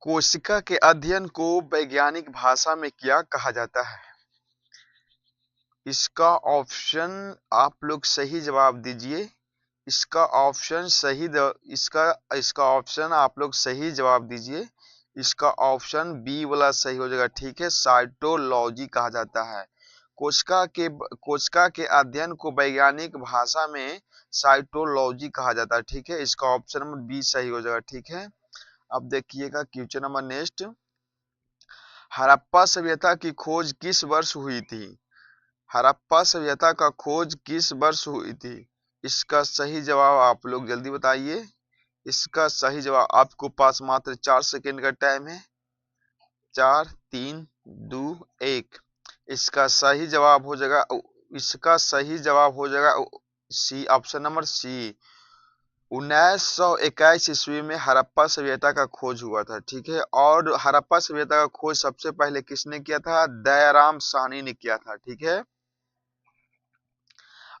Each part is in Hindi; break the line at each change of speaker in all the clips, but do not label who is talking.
कोशिका के अध्ययन को वैज्ञानिक भाषा में क्या कहा जाता है? इसका ऑप्शन आप लोग सही जवाब दीजिए। इसका ऑप्शन सही इसका इसका ऑप्शन आप लोग सही जवाब दीजिए। इसका ऑप्शन बी वाला सही हो जाएगा। ठीक है, साइटोलॉजी कहा जाता है। कोशिका के अध्ययन को वैज्ञानिक भाषा में साइटोलॉजी कहा जाता है। ठीक है, इसका ऑप्शन नंबर बी सही हो जाएगा। ठीक है, अब देखिएगा क्वेश्चन नंबर नेक्स्ट। हड़प्पा सभ्यता की खोज किस वर्ष हुई थी? हड़प्पा सभ्यता का खोज किस वर्ष हुई थी? इसका सही जवाब आप लोग जल्दी बताइए। इसका सही जवाब आपको पास मात्र 4 सेकेंड का टाइम है। 4 3 2 1। इसका सही जवाब हो जाएगा सी, ऑप्शन नंबर सी। 1921 ईस्वी में हड़प्पा सभ्यता का खोज हुआ था। ठीक है, और हड़प्पा सभ्यता का खोज सबसे पहले किसने किया था? दयाराम साहनी ने किया था। ठीक है,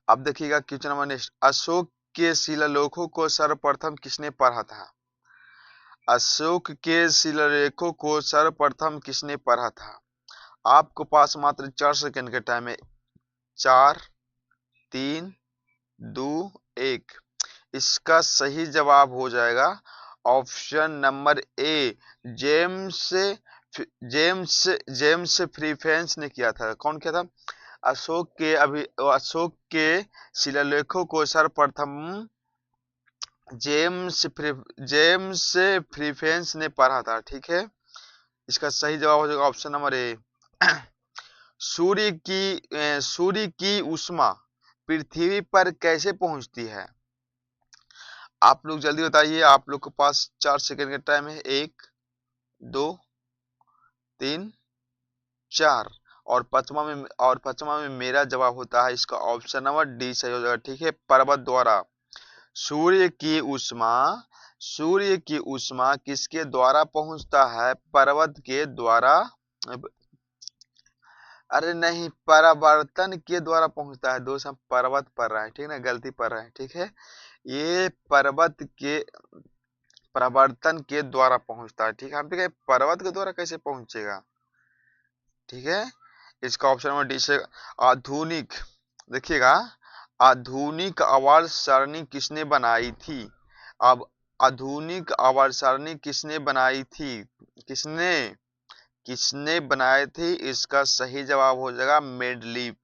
अब देखिएगा क्वेश्चन नंबर नेक्स्ट। अशोक के शिलालेखों को सर्वप्रथम किसने पढ़ा था? अशोक के शिलालेखों को सर्वप्रथम किसने पढ़ा था? आपको पास मात्र 4 सेकंड का टाइम है। 4 3 2 1। इसका सही जवाब हो जाएगा option number A, James James फ्रीफेंस ने किया था। कौन किया था? अशोक के शिलालेखों को सर्वप्रथम जेम्स फ्रीफेंस ने पढ़ा था। ठीक है, इसका सही जवाब हो जाएगा ऑप्शन नंबर ए। सूर्य की ऊष्मा पृथ्वी पर कैसे पहुंचती है? आप लोग जल्दी बताइए। आप लोग के पास 4 सेकंड का टाइम है। 1 2 3 4। और पांचवा में मेरा जवाब होता है। इसका ऑप्शन नंबर डी सही हो जाएगा। ठीक है, पर्वत द्वारा। सूर्य की ऊष्मा सूर्य की ऊष्मा किसके द्वारा पहुंचता है? पर्वत के द्वारा। अरे नहीं, परावर्तन के द्वारा पहुंचता है। दोस्त हम पर्वत पढ़ रहे हैं, ठीक है ना, गलती पढ़ रहे हैं। ठीक है, ये पर्वत के परावर्तन के द्वारा पहुंचता है। ठीक है, हम भी कहे पर्वत के द्वारा कैसे पहुंचेगा? ठीक है, इसका ऑप्शन नंबर डी से। आधुनिक, देखिएगा, आधुनिक आवर्त सारणी किसने बनाई थी? अब आधुनिक आवर्त सारणी किसने बनाई थी? किसने किसने बनाई थी? इसका सही जवाब हो जाएगा मेंडलीफ।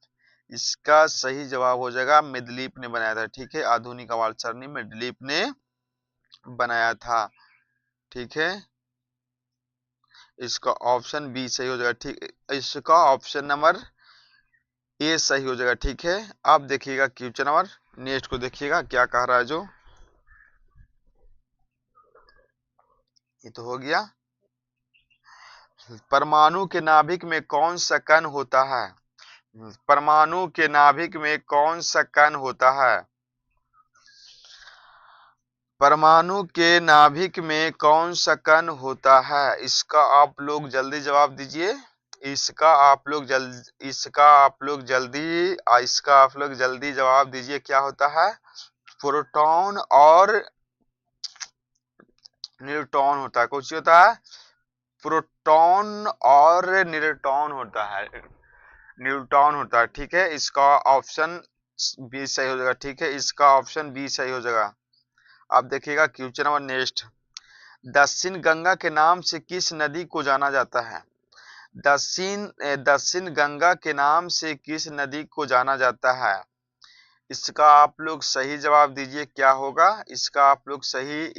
इसका सही जवाब हो जाएगा मेंडलीफ ने बनाया था। ठीक है, आधुनिक आवर्त सारणी मेंडलीफ ने बनाया था। ठीक है, इसका ऑप्शन बी सही हो जाएगा। ठीक, इसका ऑप्शन नंबर ए सही हो जाएगा। ठीक है, अब देखिएगा क्वेश्चन नंबर नेक्स्ट को देखिएगा क्या कह रहा है। जो ये तो हो गया। परमाणु के नाभिक में कौन सा कण होता है? परमाणु के नाभिक में कौन सा कण होता है? परमाणु के नाभिक में कौन सा कण होता है? इसका आप लोग जल्दी जवाब दीजिए। इसका आप लोग जल्दी जवाब दीजिए। क्या होता है? प्रोटॉन और न्यूट्रॉन होता है। कुछ होता है? प्रोटॉन और न्यूट्रॉन होता है। न्यूट्रॉन होता है। ठीक है, इसका ऑप्शन बी सही हो जाएगा। ठीक है, इसका ऑप्शन बी सही हो जाएगा। अब देखिएगा क्वेश्चन नंबर नेक्स्ट। दक्षिण गंगा के नाम से किस नदी को जाना जाता है? दक्षिण गंगा के नाम से किस नदी को जाना जाता है? इसका आप लोग सही जवाब दीजिए। क्या होगा? इसका आप लोग सही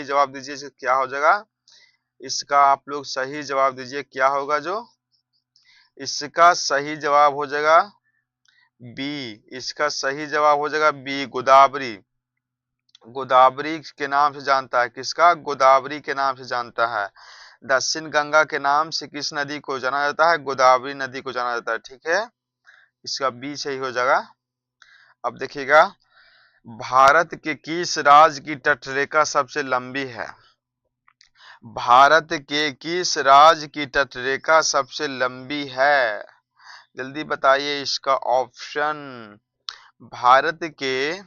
जवाब दीजिए। क्या हो जाएगा? इसका आप लोग सही जवाब दीजिए। क्या होगा? जो इसका सही जवाब हो जाएगा बी। इसका सही जवाब हो जाएगा बी, गोदावरी। गोदावरी के नाम से जानता है। किसका? गोदावरी के नाम से जानता है। दक्षिण गंगा के नाम से किस नदी को जाना जाता है? गोदावरी नदी को जाना जाता है। ठीक है, इसका बी सही हो जाएगा। अब देखिएगा, भारत के किस राज्य की तटरेखा सबसे लंबी है? भारत के किस राज्य की तटरेखा सबसे लंबी है? जल्दी बताइए इसका ऑप्शन। भारत के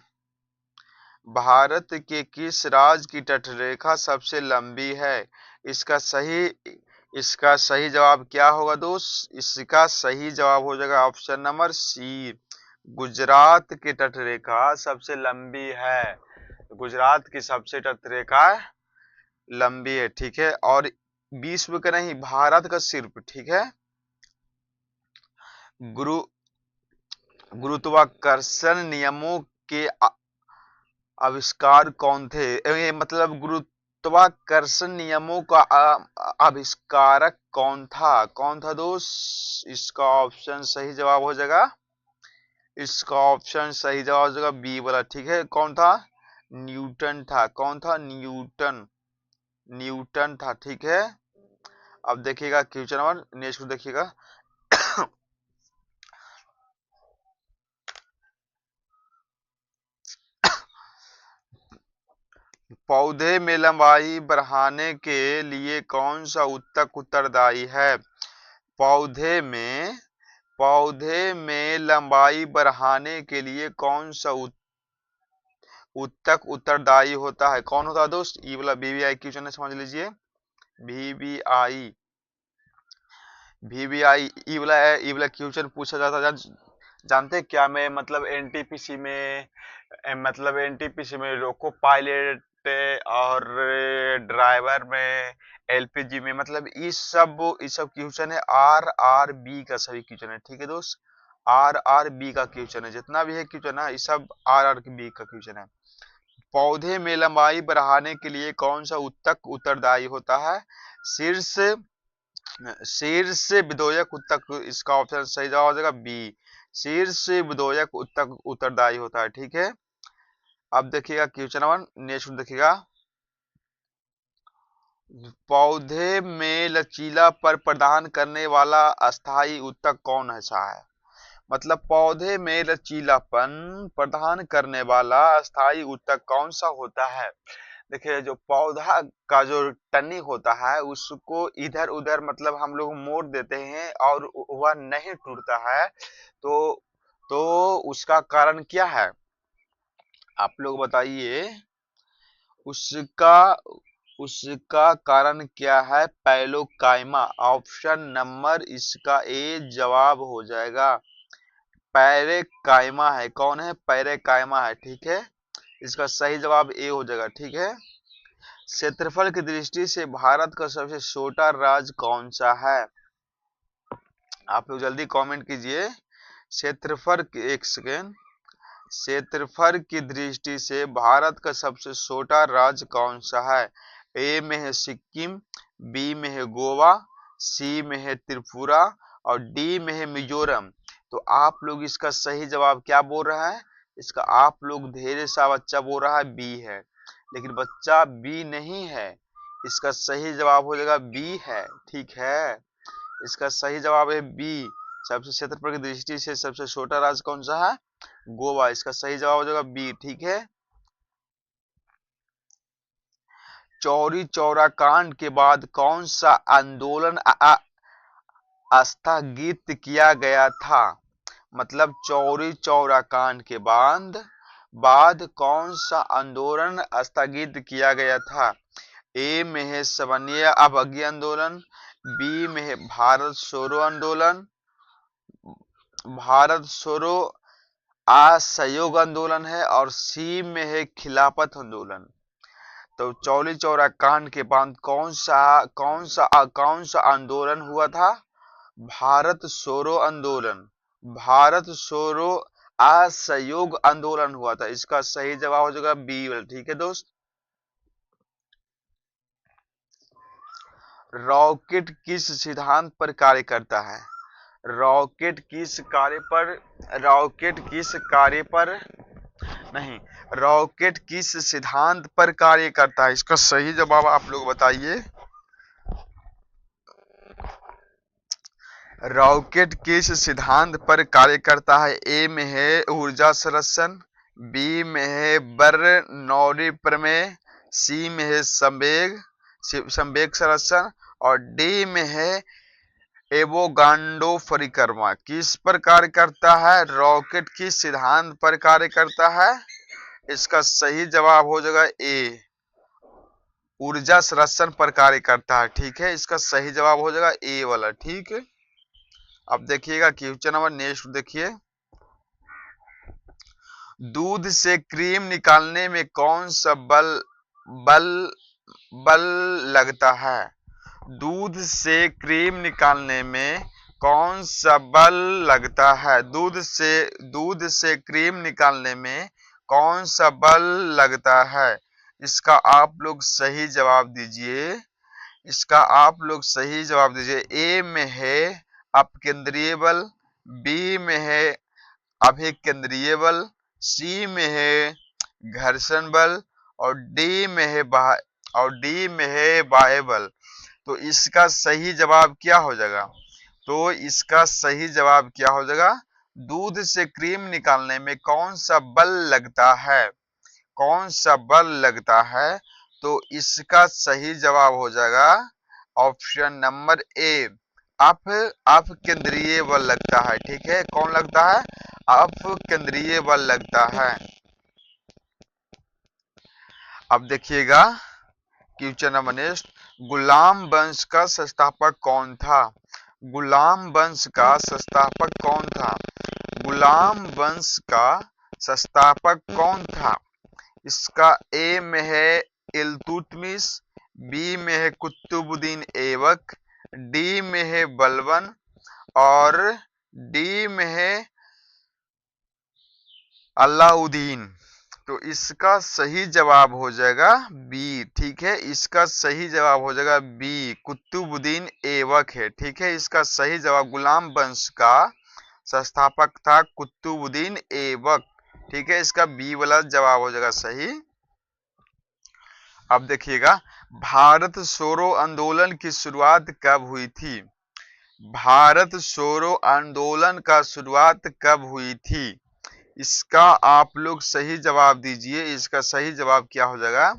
भारत के किस राज्य की तटरेखा सबसे लंबी है? इसका सही इसका सही जवाब क्या होगा दोस्त? इसका सही जवाब हो जाएगा ऑप्शन नंबर सी, गुजरात की तटरेखा सबसे लंबी है। गुजरात की सबसे तटरेखा लंबी है, ठीक है। और विश्व का नहीं, भारत का सिर्फ, ठीक है। गुरु गुरुत्वाकर्षण नियमों के आविष्कार कौन थे? मतलब गुरुत्वाकर्षण नियमों का आविष्कारक कौन था दोस्त? इसका ऑप्शन सही जवाब हो जाएगा, इसका ऑप्शन सही जवाब हो जाएगा बी वाला, ठीक है। कौन था? न्यूटन था। कौन था? न्यूटन। न्यूटन था, ठीक है। अब देखिएगा क्वेश्चन नंबर नेक्स्ट देखिएगा। पौधे में लंबाई बढ़ाने के लिए कौन सा ऊतक उत्तरदायी है? पौधे में पौधे में लंबाई बढ़ाने के लिए कौन सा ऊतक उत्तरदायी होता है? कौन होता है दोस्त? ई वाला बीबीआई क्वेश्चन है, समझ लीजिए। वीवीआई वीवीआई ई वाला क्वेश्चन पूछा जाता है। जानते हैं क्या? मैं मतलब एनटीपीसी में मतलब एनटीपीसी में लोको पायलट और ड्राइवर में, एलपीजी में, मतलब इस सब क्वेश्चन है आर आर बी का, सभी क्वेश्चन है, ठीक है दोस्त। आर आर बी का क्वेश्चन है, जितना भी है क्वेश्चन है, ये सब आर आर बी का क्वेश्चन है। पौधे में लंबाई बढ़ाने के लिए कौन सा ऊतक उत्तरदायी होता है? शीर्ष शीर्ष विधोयक ऊतक, इसका ऑप्शन सही जवाब हो जाएगा बी, शीर्ष विधोयक ऊतक उत्तरदायी होता है, ठीक है। अब देखिएगा क्वेश्चन नंबर नेक्स्ट देखिएगा। पौधे में लचीलापन प्रदान करने वाला अस्थायी ऊतक कौन सा है? मतलब पौधे में लचीलापन प्रदान करने वाला अस्थायी ऊतक कौन सा होता है? देखिए, जो पौधा का जो टनी होता है उसको इधर उधर मतलब हम लोग मोड़ देते हैं और वह नहीं टूटता है, तो उसका कारण क्या है? आप लोग बताइए। उसका उसका कारण क्या है? पैलोकाइमा। ऑप्शन नंबर इसका ए जवाब हो जाएगा, पैरेकाइमा है। कौन है? पैरेकाइमा है, ठीक है। इसका सही जवाब ए हो जाएगा, ठीक है। क्षेत्रफल की दृष्टि से भारत का सबसे छोटा राज्य कौन सा है? आप लोग जल्दी कमेंट कीजिए। क्षेत्रफल एक सेकेंड। क्षेत्रफल की दृष्टि से भारत का सबसे छोटा राज्य कौन सा है? ए में है सिक्किम, बी में है गोवा, सी में है त्रिपुरा और डी में है मिजोरम। तो आप लोग इसका सही जवाब क्या बोल रहा है? इसका आप लोग ढेर सा बच्चा बोल रहा है बी है, लेकिन बच्चा बी नहीं है। इसका सही जवाब हो जाएगा बी है, ठीक है। इसका सही जवाब है बी। सबसे क्षेत्रफल की दृष्टि से सबसे छोटा राज्य कौन सा है? गोवा। इसका सही जवाब हो जाएगा बी, ठीक है। चौरी चौरा कांड के बाद कौन सा आंदोलन स्थगित किया गया था? मतलब चौरी चौरा कांड के बाद कौन सा आंदोलन स्थगित किया गया था? ए में है सवर्ण अवज्ञा आंदोलन, बी में है भारत छोड़ो असहयोग आंदोलन है, और सी में है खिलाफत आंदोलन। तो चौरी चौरा कांड के बाद कौन सा आंदोलन हुआ था? भारत छोड़ो आंदोलन, भारत छोड़ो असहयोग आंदोलन हुआ था। इसका सही जवाब हो जाएगा बी, ठीक है दोस्त। रॉकेट किस सिद्धांत पर कार्य करता है? रॉकेट किस कार्य पर रॉकेट किस कार्य पर नहीं, रॉकेट किस सिद्धांत पर कार्य करता है? इसका सही जवाब आप लोग बताइए। रॉकेट किस सिद्धांत पर कार्य करता है? ए में है ऊर्जा संरक्षण, बी में है बर्नौली प्रमेय, सी में है संवेग संरक्षण और डी में है एवोगाड्रो परिक्रमा। किस पर कार्य करता है? रॉकेट किस सिद्धांत पर कार्य करता है? इसका सही जवाब हो जाएगा ए, ऊर्जा संरक्षण पर कार्य करता है। ठीक है, इसका सही जवाब हो जाएगा ए वाला। ठीक है, अब देखिएगा क्वेश्चन नंबर नेक्स्ट देखिए, दूध से क्रीम निकालने में कौन सा बल बल लगता है? दूध से क्रीम निकालने में कौन सा बल लगता है? दूध से क्रीम निकालने में कौन सा बल लगता है? इसका आप लोग सही जवाब दीजिए। इसका आप लोग सही जवाब दीजिए। ए में है अपकेंद्रीय बल, बी में है अभिकेंद्रीय बल, सी में है घर्षण बल और डी में है बाह्य बल। तो इसका सही जवाब क्या हो जाएगा? तो इसका सही जवाब क्या हो जाएगा? दूध से क्रीम निकालने में कौन सा बल लगता है? कौन सा बल लगता है? तो इसका सही जवाब हो जाएगा ऑप्शन नंबर ए, अपकेंद्रीय बल लगता है। ठीक है, कौन लगता है? अपकेंद्रीय बल लगता है। अब देखिएगा क्वेश्चन नंबर नेक्स्ट, गुलाम वंश का संस्थापक कौन था? गुलाम वंश का संस्थापक कौन था? गुलाम वंश का संस्थापक कौन था? इसका ए में है इल्तुतमिश, बी में है कुतुबुद्दीन ऐबक, डी में है बलबन और डी में है अलाउद्दीन। तो इसका सही जवाब हो जाएगा बी। ठीक है, इसका सही जवाब हो जाएगा बी, कुतुबुद्दीन ऐबक है। ठीक है, इसका सही जवाब गुलाम वंश का संस्थापक था कुतुबुद्दीन ऐबक। ठीक है, इसका बी वाला जवाब हो जाएगा सही। अब देखिएगा, भारत छोड़ो आंदोलन की शुरुआत कब हुई थी? भारत छोड़ो आंदोलन का शुरुआत कब हुई थी? इसका आप लोग सही जवाब दीजिए। इसका सही जवाब क्या हो जाएगा?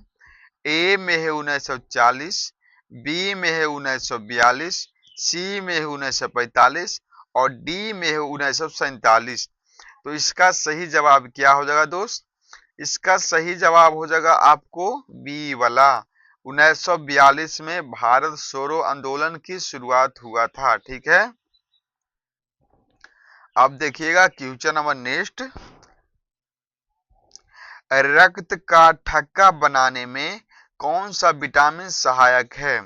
ए में है 1940, बी में है 1942, सी में है 1945 और डी में है 1947। तो इसका सही जवाब क्या हो जाएगा दोस्त? इसका सही जवाब हो जाएगा आपको बी वाला, 1942 में भारत छोड़ो आंदोलन की शुरुआत हुआ था। ठीक है, अब देखिएगा क्वेश्चन नंबर नेक्स्ट, रक्त का थक्का बनाने में कौन सा विटामिन सहायक है?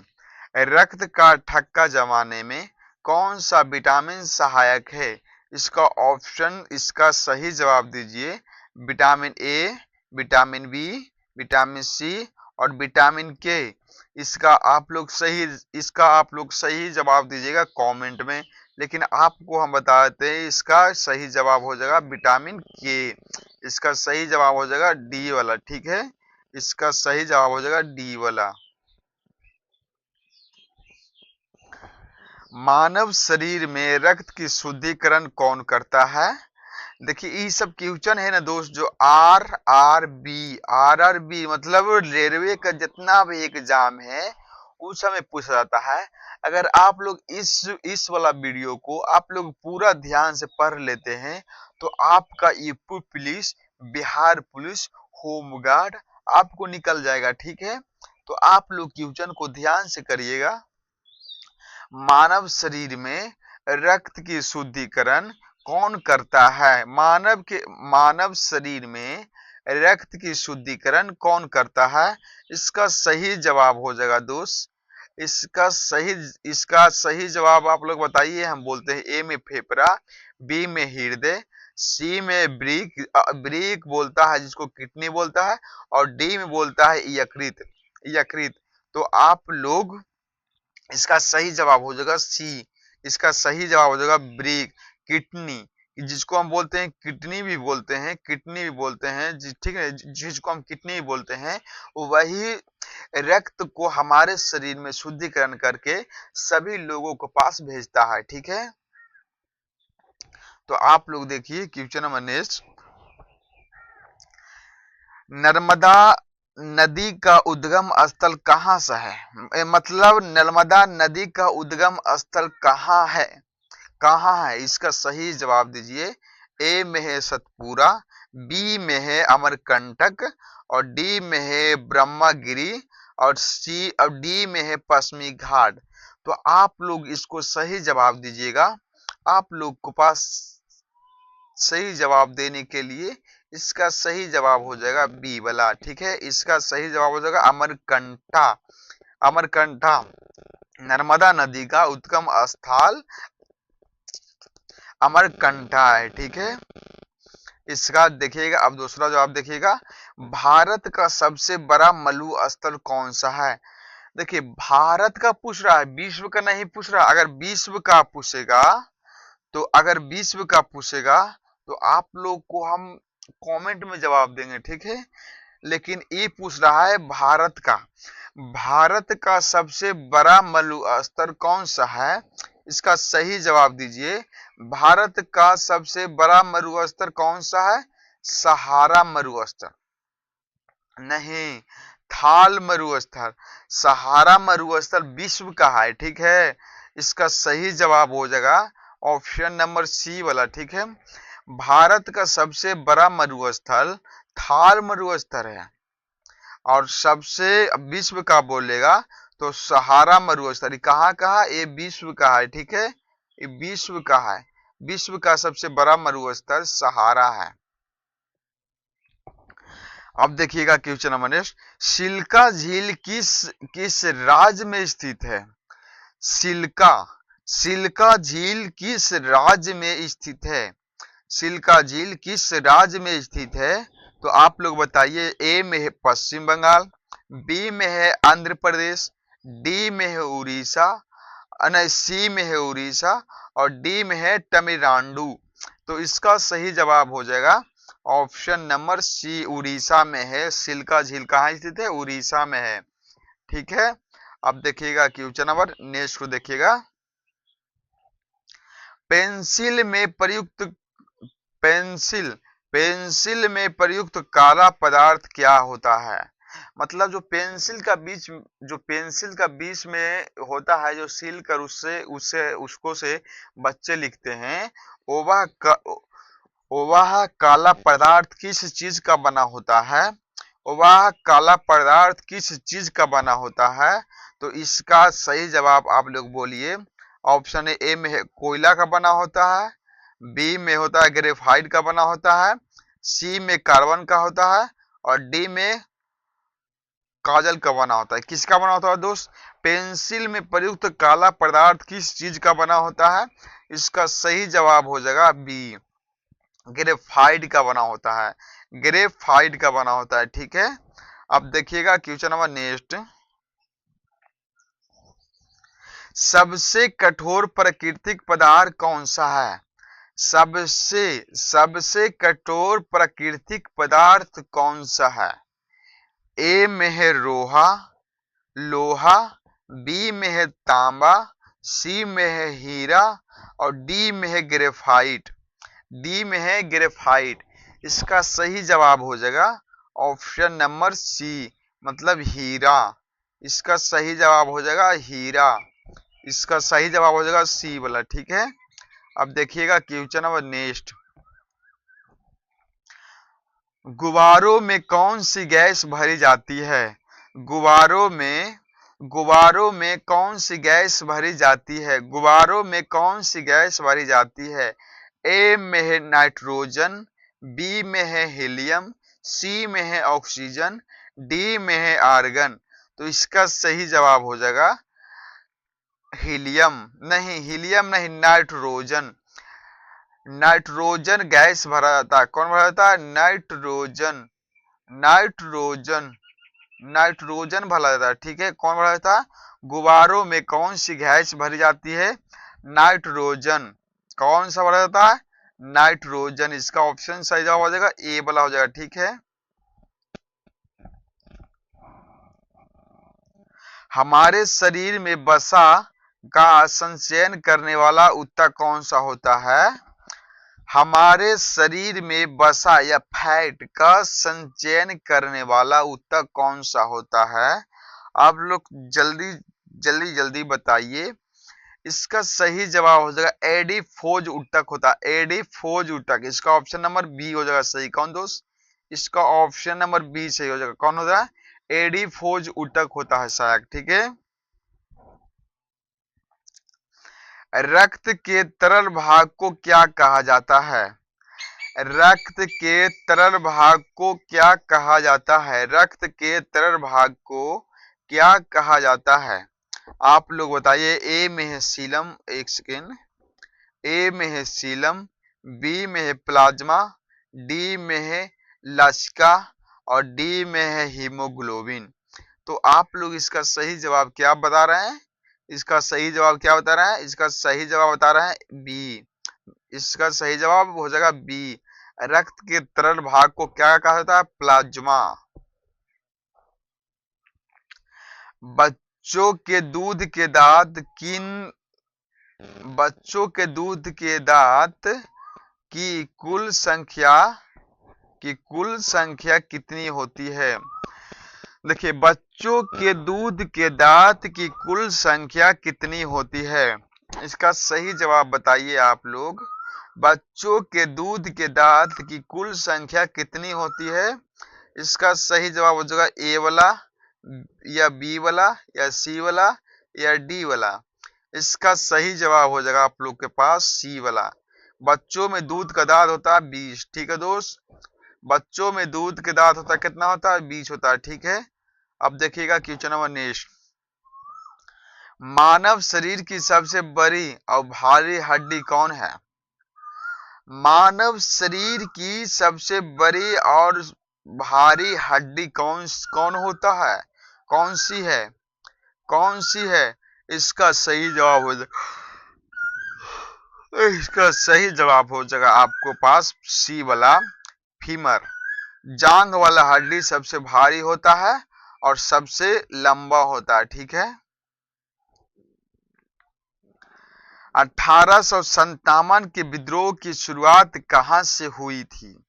रक्त का थक्का जमाने में कौन सा विटामिन सहायक है? इसका ऑप्शन, इसका सही जवाब दीजिए। Vitamin A, vitamin B, vitamin C और विटामिन के। इसका आप लोग सही जवाब दीजिएगा कमेंट में। लेकिन आपको हम बता देते हैं, इसका सही जवाब हो जाएगा विटामिन के। इसका सही जवाब हो जाएगा डी वाला। ठीक है, इसका सही जवाब हो जाएगा डी वाला। मानव शरीर में रक्त की शुद्धिकरण कौन करता है? देखिए, ये सब क्वेश्चन है ना दोस्त, जो आर बी मतलब रेलवे का जितना भी एग्जाम है उस समय पूछा जाता है। अगर आप लोग इस वाला वीडियो को आप लोग पूरा ध्यान से पढ़ लेते हैं तो आपका UP police, Bihar police, home guard आपको निकल जाएगा। ठीक है, तो आप लोग क्वेश्चन को ध्यान से करिएगा। मानव शरीर में रक्त की शुद्धिकरण कौन करता है? मानव शरीर में रक्त की शुद्धिकरण कौन करता है? इसका सही जवाब हो जाएगा दोस्त, इसका सही जवाब आप लोग बताइए। हम बोलते हैं ए में फेफड़ा, बी में हृदय, सी में ब्रीक बोलता है जिसको किडनी बोलता है और डी में बोलता है यकृत। तो आप लोग, इसका सही जवाब हो जाएगा सी, इसका सही जवाब हो जाएगा ब्रीक, किडनी, जिसको हम बोलते हैं किडनी भी बोलते हैं, ठीक है, जिसको हम किडनी भी बोलते हैं, वही रक्त को हमारे शरीर में शुद्धिकरण करके सभी लोगों के पास भेजता है। ठीक है, तो आप लोग देखिए क्वेश्चन नंबर नेक्स्ट, नर्मदा नदी का उद्गम स्थल कहाँ से है? मतलब नर्मदा नदी का उद्गम स्थल कहाँ है? इसका सही जवाब दीजिए। ए में है सतपुरा, बी में है अमरकंटक, और डी में है ब्रह्मगिरी, और सी और डी में है पश्चिमी घाट। तो आप लोग इसको सही जवाब दीजिएगा। आप लोग के पास सही जवाब देने के लिए इसका सही जवाब हो जाएगा बी वाला। ठीक है, इसका सही जवाब हो जाएगा अमरकंटा। अमरकंटा नर्मदा नदी का उद्गम स्थल अमरकंटा है। ठीक है, इसका देखिएगा। अब दूसरा जवाब देखिएगा, भारत का सबसे बड़ा मलु स्थल कौन सा है। देखिए, भारत का पूछ रहा है, विश्व का नहीं पूछ रहा। अगर विश्व का पूछेगा तो आप लोग को हम कमेंट में जवाब देंगे। ठीक है, लेकिन ये पूछ रहा है भारत का। भारत का सबसे बड़ा मरुस्थल कौन सा है, इसका सही जवाब दीजिए। भारत का सबसे बड़ा मरुस्थल कौन सा है? सहारा मरुस्थल नहीं, थाल मरुस्थल। सहारा मरुस्थल विश्व का है। ठीक है, इसका सही जवाब हो जाएगा ऑप्शन नंबर सी वाला। ठीक है, भारत का सबसे बड़ा मरुस्थल थाल मरुस्थल है, और सबसे विश्व का बोलेगा तो सहारा मरुस्थल। कहाँ कहा? ये विश्व का है। ठीक है, ये विश्व का है। विश्व का सबसे बड़ा मरुस्थल सहारा है। अब देखिएगा क्वेश्चन नंबर नेक्स्ट, सिल्का झील किस राज्य में स्थित है? सिल्का सिल्का झील किस राज्य में स्थित है? सिल्का झील किस राज्य में स्थित है? तो आप लोग बताइए। ए में है पश्चिम बंगाल, बी में है आंध्र प्रदेश, डी में है उड़ीसा, नहीं सी में है उड़ीसा, और डी में है तमिलनाडु। तो इसका सही जवाब हो जाएगा ऑप्शन नंबर सी, उड़ीसा में है। सिल्का झील कहाँ स्थित है? उड़ीसा में है। ठीक है, अब देखिएगा क्वेश्चन नंबर नेक्स्ट को देखिएगा, पेंसिल में प्रयुक्त पेंसिल पेंसिल में प्रयुक्त काला पदार्थ क्या होता है? मतलब जो पेंसिल का बीच में होता है, जो सील कर उसको से बच्चे लिखते हैं, वह काला पदार्थ किस चीज का बना होता है? वह काला पदार्थ किस चीज का बना होता है? तो इसका सही जवाब आप लोग बोलिए। ऑप्शन ए में है कोयला का बना होता है, बी में होता है ग्रेफाइट का बना होता है, सी में कार्बन का होता है, और डी में काजल का बना होता है। किसका बना होता है दोस्त? पेंसिल में प्रयुक्त काला पदार्थ किस चीज का बना होता है? इसका सही जवाब हो जाएगा बी, ग्रेफाइट का बना होता है। ग्रेफाइट का बना होता है। ठीक है, अब देखिएगा क्वेश्चन नंबर नेक्स्ट, सबसे कठोर प्राकृतिक पदार्थ कौन सा है? सबसे कठोर प्राकृतिक पदार्थ कौन सा है? ए में है लोहा, बी में है तांबा, सी में है हीरा, और डी में है ग्रेफाइट। डी में है ग्रेफाइट। इसका सही जवाब हो जाएगा ऑप्शन नंबर सी, मतलब हीरा। इसका सही जवाब हो जाएगा हीरा। इसका सही जवाब हो जाएगा सी वाला। ठीक है, अब देखिएगा क्वेश्चन नंबर नेक्स्ट, गुब्बारों में कौन सी गैस भरी जाती है? गुब्बारों में कौन सी गैस भरी जाती है? गुब्बारों में कौन सी गैस भरी जाती है? ए में है नाइट्रोजन, बी में है हीलियम, सी में है ऑक्सीजन, डी में है आर्गन। तो इसका सही जवाब हो जाएगा हीलियम नहीं, नाइट्रोजन। नाइट्रोजन गैस भरा जाता है। कौन भरा जाता है? नाइट्रोजन नाइट्रोजन भरा जाता है। ठीक है, कौन भरा जाता है? गुब्बारों में कौन सी गैस भरी जाती है? नाइट्रोजन। कौन सा भरा जाता है? नाइट्रोजन। इसका ऑप्शन सही जवाब हो जाएगा ए वाला हो जाएगा। ठीक है, हमारे शरीर में वसा का संचयन करने वाला ऊतक कौन सा होता है? हमारे शरीर में वसा या फैट का संचयन करने वाला ऊतक कौन सा होता है? आप लोग जल्दी जल्दी बताइए। इसका सही जवाब हो जाएगा एडिफोज ऊतक होता है, एडिफोज ऊतक। इसका ऑप्शन नंबर बी हो जाएगा सही। कौन दोस्त? इसका ऑप्शन नंबर बी सही हो जाएगा। कौन हो जाएगा? एडिफोज ऊतक होता है शायद, ठीक है। रक्त के तरल भाग को क्या कहा जाता है? रक्त के तरल भाग को क्या कहा जाता है? रक्त के तरल भाग को क्या कहा जाता है? आप लोग बताइए। ए में है सीलम, एक सेकेंड, ए में है सीलम, बी में है प्लाज्मा, डी में है लसिका और डी में है हीमोग्लोबिन। तो आप लोग इसका सही जवाब क्या बता रहे हैं? इसका सही जवाब क्या बता रहे हैं? इसका सही जवाब बता रहे हैं बी। इसका सही जवाब हो जाएगा बी। रक्त के तरल भाग को क्या कहा जाता है? प्लाज्मा। बच्चों के दूध के दांत बच्चों के दूध के दांत की कुल संख्या कितनी होती है? देखिए, बच्चों के दूध के दांत की कुल संख्या कितनी होती है? इसका सही जवाब बताइए आप लोग। बच्चों के दूध के दांत की कुल संख्या कितनी होती है? इसका सही जवाब हो जाएगा ए वाला या बी वाला या सी वाला या डी वाला। इसका सही जवाब हो जाएगा आप लोग के पास सी वाला। बच्चों में दूध का दांत होता है 20, ठीक है दोस्त। बच्चों में दूध के दांत होता है, कितना होता है? 20 होता है, ठीक है। अब देखिएगा क्वेश्चन नंबर नेक्स्ट। मानव शरीर की सबसे बड़ी और भारी हड्डी कौन है? मानव शरीर की सबसे बड़ी और भारी हड्डी कौन होता है? कौन सी है? कौन सी है? इसका सही जवाब हो जाएगा, इसका सही जवाब हो जाएगा आपको पास सी वाला, फीमर। जांघ वाला हड्डी सबसे भारी होता है और सबसे लंबा होता है, ठीक है। 1857 के विद्रोह की शुरुआत कहां से हुई थी?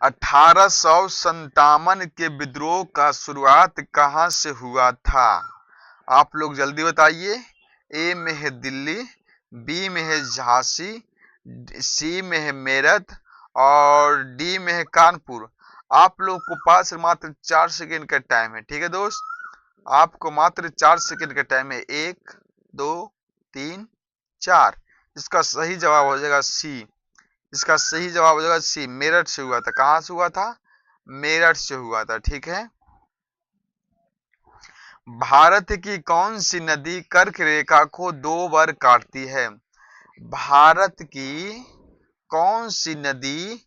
1857 के विद्रोह का शुरुआत कहां से हुआ था? आप लोग जल्दी बताइए। ए में है दिल्ली, बी में है झांसी, सी में है मेरठ और डी में है कानपुर। आप लोग को पास मात्र 4 सेकेंड का टाइम है, ठीक है दोस्त। आपको मात्र 4 सेकेंड का टाइम है। 1 2 3 4। इसका सही जवाब हो जाएगा सी। इसका सही जवाब हो जाएगा सी। मेरठ से हुआ था। कहां से हुआ था? मेरठ से हुआ था, ठीक है। भारत की कौन सी नदी कर्क रेखा को 2 बार काटती है? भारत की कौन सी नदी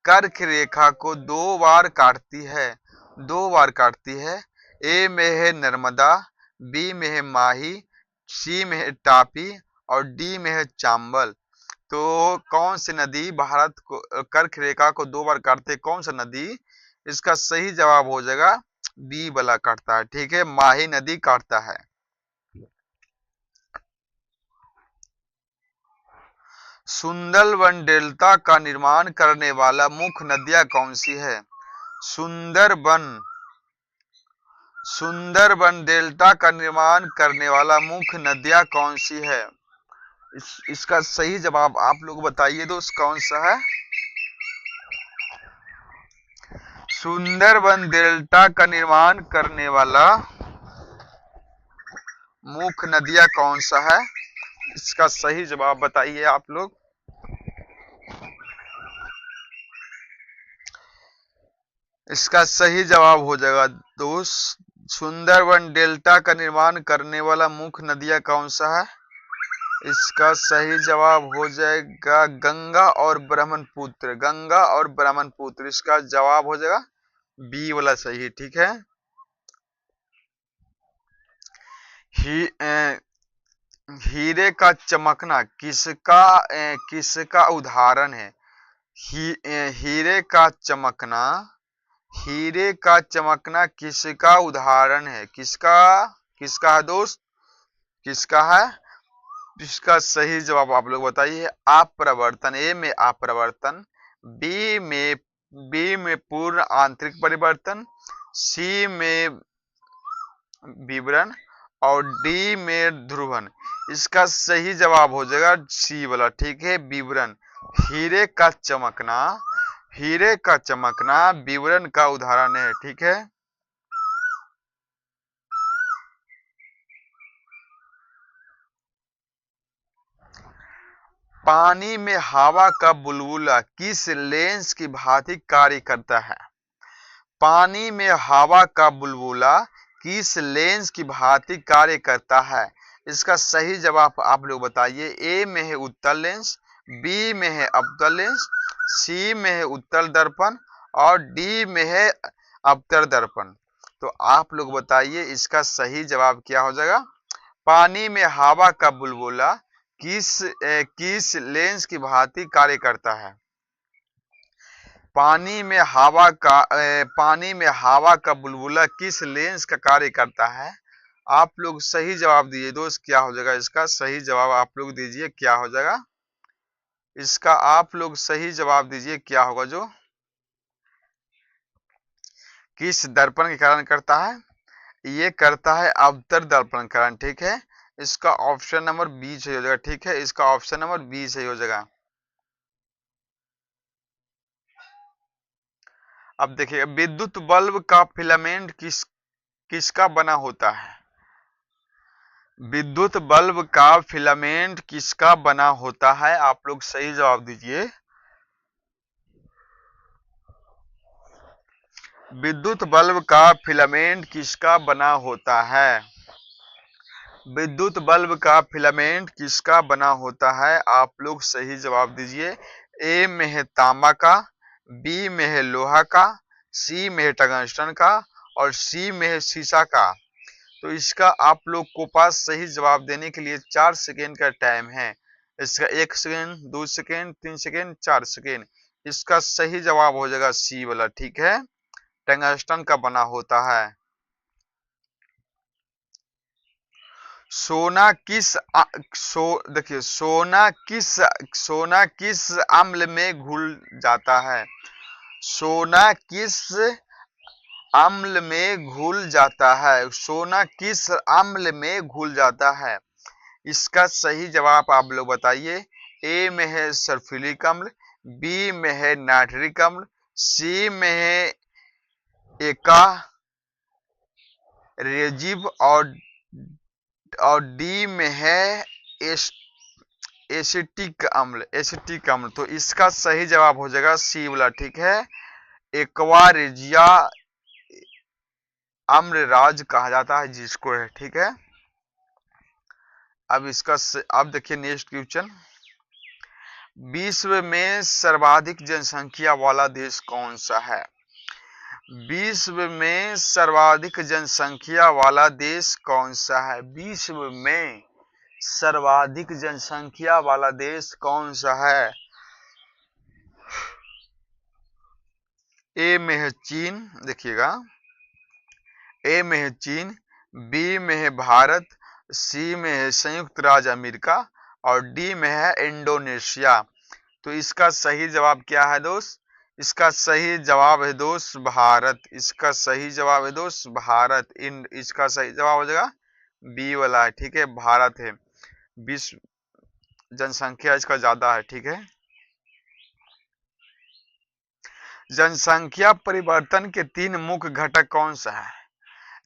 कर्क रेखा को 2 बार काटती है? 2 बार काटती है। ए में है नर्मदा, बी में है माही, सी में है तापी और डी में है चांबल। तो कौन सी नदी भारत को कर्क रेखा को 2 बार काटते? कौन सा नदी? इसका सही जवाब हो जाएगा बी वाला काटता है, ठीक है। माही नदी काटता है। सुंदरबन डेल्टा का निर्माण करने वाला मुख्य नदियां कौन सी है? सुंदरबन डेल्टा का निर्माण करने वाला मुख्य नदियां कौन सी है? इसका सही जवाब आप लोग बताइए दोस्त, कौन सा है? सुंदरबन डेल्टा का निर्माण करने वाला मुख्य नदियां कौन सा है? इसका सही जवाब बताइए आप लोग। इसका सही जवाब हो जाएगा दोस्त, सुंदरबन डेल्टा का निर्माण करने वाला मुख्य नदियां कौन सा है? इसका सही जवाब हो जाएगा गंगा और ब्रह्मपुत्र। गंगा और ब्रह्मपुत्र इसका जवाब हो जाएगा बी वाला सही, ठीक है। हीरे का चमकना किसका उदाहरण है? हीरे का चमकना किसका उदाहरण है? किसका है दोस्त? किसका है? इसका सही जवाब आप लोग बताइए। अपरिवर्तन। ए में अपरिवर्तन, बी में पूर्ण आंतरिक परिवर्तन, सी में विवरण और डी में ध्रुवन। इसका सही जवाब हो जाएगा सी वाला, ठीक है। विवरण, हीरे का चमकना, हीरे का चमकना विवरण का उदाहरण है, ठीक है। पानी में हवा का बुलबुला किस लेंस की भांति कार्य करता है? पानी में हवा का बुलबुला किस लेंस की भांति कार्य करता है? इसका सही जवाब आप लोग बताइए। ए में है उत्तल लेंस, बी में है अवतल लेंस, सी में है उत्तल दर्पण और डी में है अवतल दर्पण। तो आप लोग बताइए इसका सही जवाब क्या हो जाएगा। पानी में हवा का बुलबुला किस लेंस की भांति कार्य करता है? पानी में हवा का बुलबुला किस लेंस का कार्य करता है? आप लोग सही जवाब दीजिए दोस्त, क्या हो जाएगा इसका सही जवाब? आप लोग दीजिए क्या हो जाएगा इसका, आप लोग सही जवाब दीजिए क्या होगा। जो किस दर्पण के कारण करता है? ये करता है अवतल दर्पण के कारण, ठीक है। इसका ऑप्शन नंबर बी सही हो जाएगा, ठीक है। इसका ऑप्शन नंबर बी सही हो जाएगा। अब देखिए, विद्युत बल्ब का फिलामेंट किसका बना होता है? विद्युत बल्ब का फिलामेंट किसका बना होता है? आप लोग सही जवाब दीजिए। विद्युत बल्ब का फिलामेंट किसका बना होता है? विद्युत बल्ब का फिलामेंट किसका बना होता है? आप लोग सही जवाब दीजिए। ए में है तांबा का, बी में है लोहा का, सी में है टंगस्टन का और सी में है सीसा का। तो इसका आप लोग को पास सही जवाब देने के लिए 4 सेकेंड का टाइम है। इसका 1 सेकेंड, 2 सेकेंड, 3 सेकेंड, 4 सेकेंड। इसका सही जवाब हो जाएगा सी वाला, ठीक है। टंगस्टन का बना होता है। सोना किस देखिए, सोना किस अम्ल में घुल जाता है? सोना किस अम्ल में घुल जाता है? सोना किस अम्ल में घुल जाता है? इसका सही जवाब आप लोग बताइए। ए में है सल्फ्यूरिक अम्ल, बी में है नाइट्रिक अम्ल, सी में है एका रेजिव और डी में है एसिटिक अम्ल। तो इसका सही जवाब हो जाएगा सी वाला, ठीक है। एक्वा रेजिया अम्लराज कहा जाता है जिसको है, ठीक है। अब देखिए नेक्स्ट क्वेश्चन। विश्व में सर्वाधिक जनसंख्या वाला देश कौन सा है? विश्व में सर्वाधिक जनसंख्या वाला देश कौन सा है? विश्व में सर्वाधिक जनसंख्या वाला देश कौन सा है? ए में है चीन, देखिएगा, ए में है चीन, बी में है भारत, सी में है संयुक्त राज्य अमेरिका और डी में है इंडोनेशिया। तो इसका सही जवाब क्या है दोस्त? इसका सही जवाब है दोस्त भारत। इसका सही जवाब है दोस्त भारत। इसका सही जवाब हो जाएगा बी वाला है, ठीक है, भारत है। विश्व जनसंख्या इसका ज्यादा है, ठीक है। जनसंख्या परिवर्तन के 3 मुख्य घटक कौन सा है?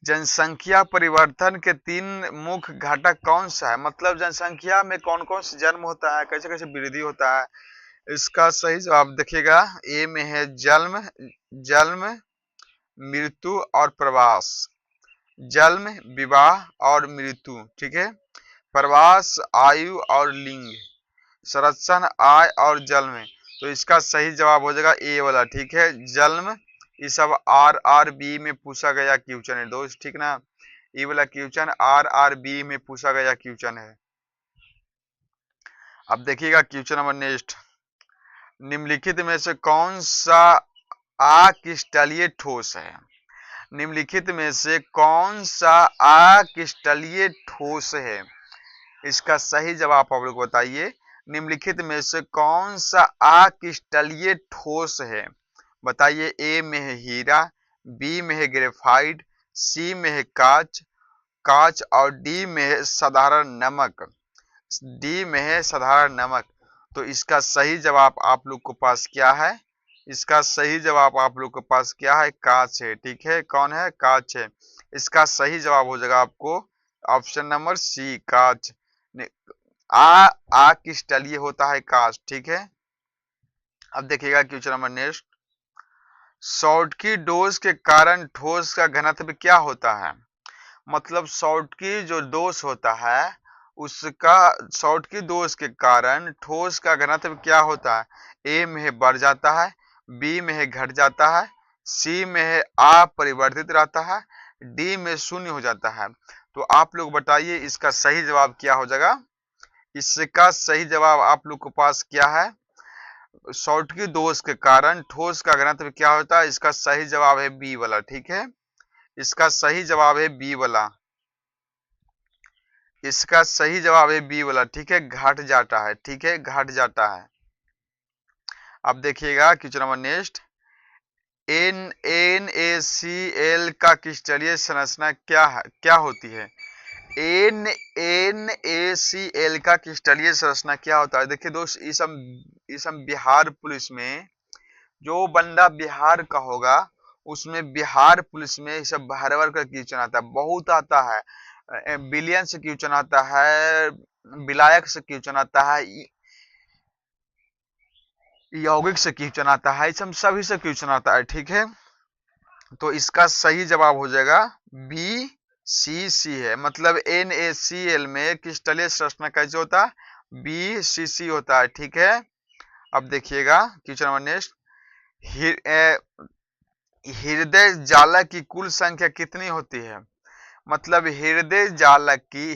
जनसंख्या परिवर्तन के 3 मुख्य घटक कौन सा है? मतलब जनसंख्या में कौन कौन से जन्म होता है, कैसे कैसे वृद्धि होता है। इसका सही जवाब देखिएगा। ए में है जन्म, जन्म, मृत्यु और प्रवास। जन्म, विवाह और मृत्यु, ठीक है। प्रवास, आयु और लिंग। संरक्षण, आय और जन्म। तो इसका सही जवाब हो जाएगा ए वाला, ठीक है, जन्म। ये सब RRB में पूछा गया क्वेश्चन है दोस्त, ठीक ना। ये वाला क्वेश्चन RRB में पूछा गया क्वेश्चन है। अब देखिएगा क्वेश्चन नंबर नेक्स्ट। निम्नलिखित में से कौन सा अक्रिस्टलीय ठोस है? निम्नलिखित में से कौन सा अक्रिस्टलीय ठोस है? इसका सही जवाब आप लोग बताइए। निम्नलिखित में से कौन सा अक्रिस्टलीय ठोस है? बताइए। ए में है हीरा, बी में है ग्रेफाइट, सी में है कांच कांच और डी में है साधारण नमक। डी में है साधारण नमक। तो इसका सही जवाब आप लोग के पास क्या है? इसका सही जवाब आप लोग के पास क्या है? कांच है। ठीक है, कौन है? कांच है। इसका सही जवाब हो जाएगा आपको ऑप्शन नंबर सी, कांच। आ क्रिस्टलीय होता है कांच। ठीक है, अब देखिएगा क्वेश्चन नंबर नेक्स्ट। शॉर्ट की डोज के कारण ठोस का घनत्व क्या होता है? मतलब शॉर्ट की जो डोज होता है उसका, शॉर्ट की डोज के कारण ठोस का घनत्व क्या होता है? ए में है बढ़ जाता है, बी में है घट जाता है, सी में है अपरिवर्तित रहता है, डी में शून्य हो जाता है। तो आप लोग बताइए इसका सही जवाब क्या हो जाएगा? इसका सही जवाब आप लोग के पास क्या है? शॉर्ट की डोज के कारण ठोस का घनत्व क्या होता है? इसका सही जवाब है बी वाला। ठीक है, इसका सही जवाब है बी वाला। इसका सही जवाब है बी वाला। ठीक है, घट जाता है। ठीक है, घट जाता है। अब देखिएगा क्वेश्चन नंबर नेक्स्ट। NaCl का क्रिस्टलीय संरचना क्या है, क्या होती है? NaCl का क्रिस्टलीय संरचना क्या होता है? देखिए दोस्त, इस हम बिहार पुलिस में, जो बंदा बिहार का होगा उसमें बिहार पुलिस में ये सब भरवर का क्वेश्चन आता है, बहुत आता है। बिलियन से क्वेश्चन आता है, विलायक से क्वेश्चन आता है, यौगिक से क्वेश्चन आता है, सब सभी से क्वेश्चन आता है। ठीक है, तो इसका सही जवाब हो जाएगा बी सी सी है। मतलब NaCl में क्रिस्टलीय संरचना कैसे होता है? BCC होता है। ठीक है, अब देखिएगा क्वेश्चन नंबर नेक्स्ट। हृदय जालक की कुल संख्या कितनी होती है? मतलब हृदय जालक की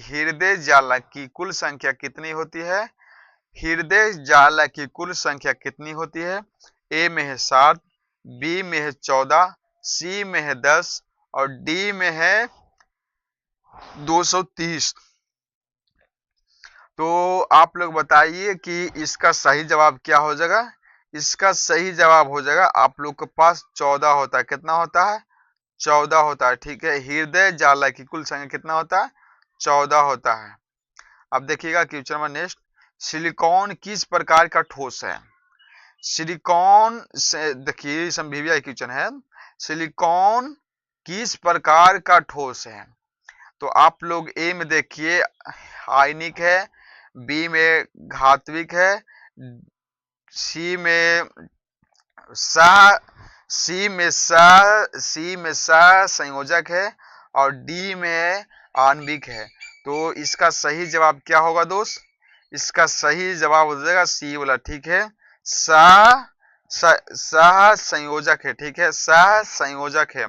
कुल संख्या कितनी होती है? हृदय जालक की कुल संख्या कितनी होती है? ए में है 7, बी में है 14, सी में है 10 और डी में है 230। तो आप लोग बताइए कि इसका सही जवाब क्या हो जाएगा? इसका सही जवाब हो जाएगा आप लोग के पास 14 होता है। कितना होता है? 14 होता है। ठीक है, हृदय जालक की कुल संख्या कितना होता है? 14 होता है। अब देखिएगा क्वेश्चन नंबर नेक्स्ट। सिलिकॉन किस प्रकार का ठोस है? सिलिकॉन से देखिए संभिविया क्वेश्चन है। सिलिकॉन किस प्रकार का ठोस है? तो आप लोग ए में देखिए आयनिक है, बी में घातविक है, सी में सह सी में सह संयोजक है और डी में आणविक है। तो इसका सही जवाब क्या होगा दोस्त? इसका सही जवाब हो जाएगा सी वाला। ठीक है, सह सह संयोजक है। ठीक है, सह संयोजक है।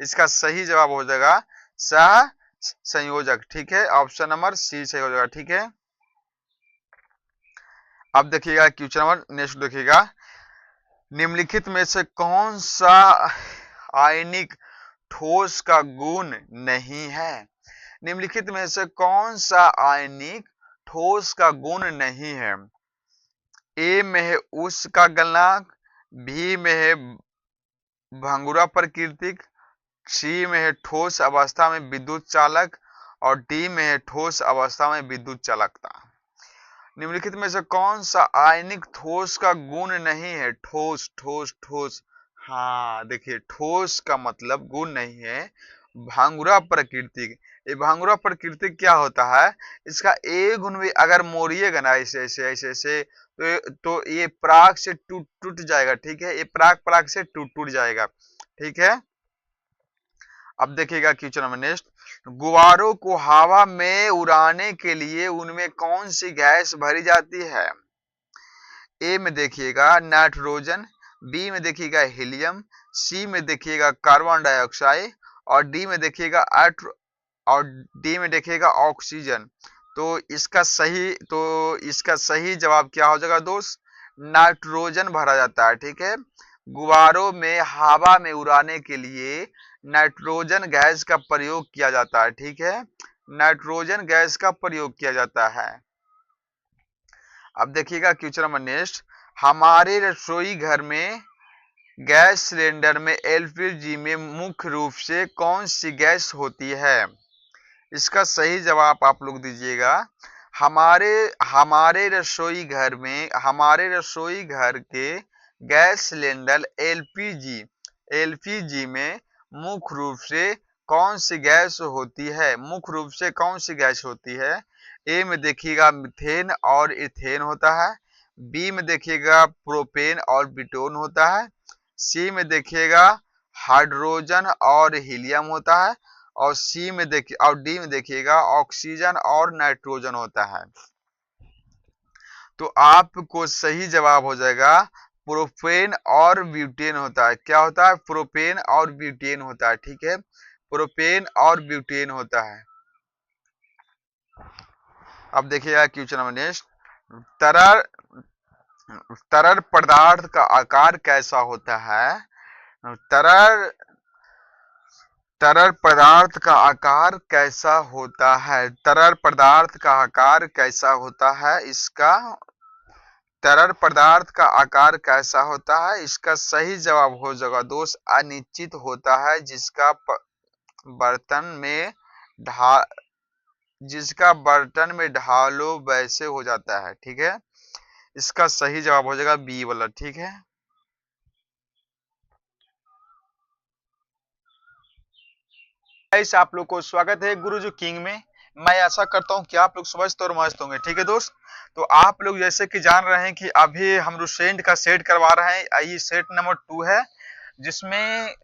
इसका सही जवाब हो जाएगा सह संयोजक। ठीक है, ऑप्शन नंबर सी सही हो जाएगा। ठीक है, अब देखिएगा क्वेश्चन नंबर नेक्स्ट देखिएगा। निम्नलिखित में से कौन सा आयनिक ठोस का गुण नहीं है? निम्नलिखित में से कौन सा आयनिक ठोस का गुण नहीं है? ए में है उष्ण का गलनांक, बी में है भंगुरा प्रकृतिक, सी में है ठोस अवस्था में विद्युत चालक और डी में है ठोस अवस्था में विद्युत चालकता। निम्नलिखित में से कौन सा आयनिक ठोस का गुण नहीं है? ठोस ठोस ठोस। हाँ देखिए, ठोस का मतलब गुण नहीं है, भांगुरा प्रकृति। ये भांगुरा प्रकृति क्या होता है? इसका एक गुण भी अगर मोड़िएगा ना ऐसे ऐसे ऐसे ऐसे तो ये पराग से टूट टूट जाएगा। ठीक है, ये पराग पराग से टूट टूट जाएगा। ठीक है, अब देखिएगा क्वेश्चन नंबर नेक्स्ट। गुब्बारों को हवा में उड़ाने के लिए उनमें कौन सी गैस भरी जाती है? ए में देखिएगा नाइट्रोजन, बी में देखिएगा हीलियम, सी में देखिएगा कार्बन डाइऑक्साइड और डी में देखिएगा ऑक्सीजन। तो इसका सही जवाब क्या हो जाएगा दोस्त? नाइट्रोजन भरा जाता है। ठीक है, गुब्बारों में हवा में उड़ाने के लिए नाइट्रोजन गैस का प्रयोग किया जाता है। ठीक है, नाइट्रोजन गैस का प्रयोग किया जाता है। अब देखिएगा क्वेश्चन नंबर नेक्स्ट। हमारे रसोई घर में गैस सिलेंडर में LPG में मुख्य रूप से कौन सी गैस होती है? इसका सही जवाब आप लोग दीजिएगा, हमारे हमारे हमारे रसोई घर के गैस सिलेंडर एलपीजी में मुख्य रूप से कौन सी गैस होती है? मुख्य रूप से कौन सी गैस होती है? ए में देखिएगा मीथेन और इथेन होता है, बी में देखिएगा प्रोपेन और ब्यूटेन होता है, सी में देखिएगा हाइड्रोजन और हीलियम होता है, और डी में देखिएगा ऑक्सीजन और नाइट्रोजन होता है। तो आपको सही जवाब हो जाएगा प्रोपेन और ब्यूटेन होता है। क्या होता है? प्रोपेन और ब्यूटेन होता है। ठीक है, प्रोपेन और ब्यूटेन होता है। अब देखिएगा क्वेश्चन नंबर नेक्स्ट, तरल तरल पदार्थ का आकार कैसा होता है? तरल तरल पदार्थ का आकार कैसा होता है? तरल पदार्थ का आकार कैसा होता है? इसका तरल पदार्थ का आकार कैसा होता है? इसका सही जवाब हो जाएगा दोस्त अनिश्चित होता है, बर्तन में ढा जिसका बर्तन में ढालो वैसे हो जाता है। ठीक है, इसका सही जवाब हो जाएगा बी वाला। ठीक है, आप लोग को स्वागत है गुरुजी किंग में। मैं आशा करता हूं कि आप लोग स्वस्थ और मस्त होंगे। ठीक है दोस्त, तो आप लोग जैसे कि जान रहे हैं कि अभी हम लुसेंट का सेट करवा रहे हैं। ये सेट नंबर 2 है, जिसमें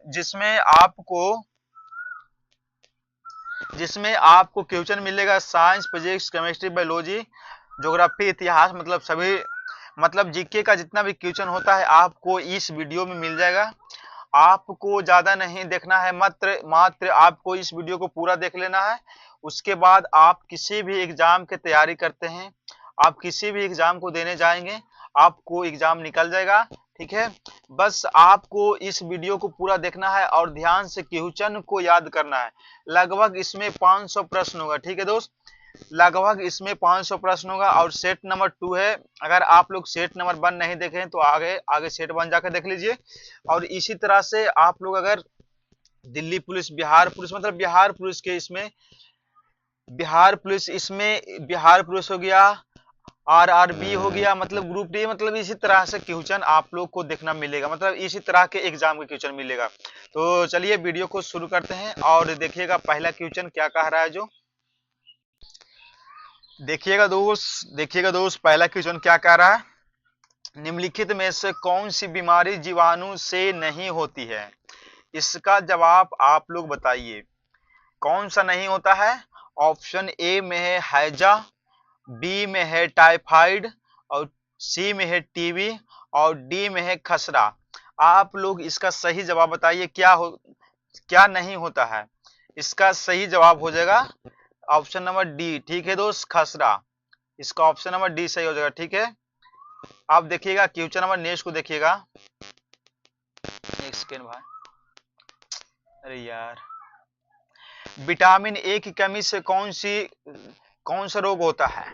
जिसमें आपको क्वेश्चन मिलेगा science, physics, chemistry, biology, geography, इतिहास, मतलब जीके का जितना भी क्वेश्चन होता है आपको इस वीडियो में मिल जाएगा। आपको ज्यादा नहीं देखना है, मात्र आपको इस वीडियो को पूरा देख लेना है। उसके बाद आप किसी भी एग्जाम की तैयारी करते हैं, आप किसी भी एग्जाम को देने जाएंगे, आपको एग्जाम निकल जाएगा। ठीक है, बस आपको इस वीडियो को पूरा देखना है और ध्यान से क्वेश्चन को याद करना है। लगभग इसमें 500 प्रश्न होगा। ठीक है दोस्त, लगभग इसमें 500 प्रश्न होगा और सेट नंबर 2 है। अगर आप लोग सेट नंबर 1 नहीं देखे हैं तो आगे सेट 1 जाकर देख लीजिए। और इसी तरह से आप लोग अगर दिल्ली पुलिस, बिहार पुलिस, मतलब बिहार पुलिस हो गया, आरआरबी हो गया, मतलब ग्रुप डी, मतलब इसी तरह से क्वेश्चन आप लोग को देखना मिलेगा, मतलब इसी तरह के एग्जाम के क्वेश्चन मिलेगा। तो चलिए वीडियो को शुरू करते हैं और देखिएगा पहला क्वेश्चन क्या कह रहा है। जो देखिएगा दोस्त पहला क्वेश्चन क्या कह रहा है, निम्नलिखित में से कौन सी बीमारी जीवाणु से नहीं होती है? इसका जवाब आप लोग बताइए, कौन सा नहीं होता है? ऑप्शन ए में है हैजा, बी में है टाइफाइड, और सी में है टीबी, और डी में है खसरा। आप लोग इसका सही जवाब बताइए, क्या नहीं होता है? इसका सही जवाब हो जाएगा ऑप्शन नंबर डी। ठीक है दोस्त, खसरा। इसका ऑप्शन नंबर डी सही हो जाएगा। ठीक है, आप देखिएगा क्वेश्चन नंबर नेक्स्ट को देखिएगा। एक सेकेंड भाई, अरे यार, विटामिन ए की कमी से कौन सा रोग होता है?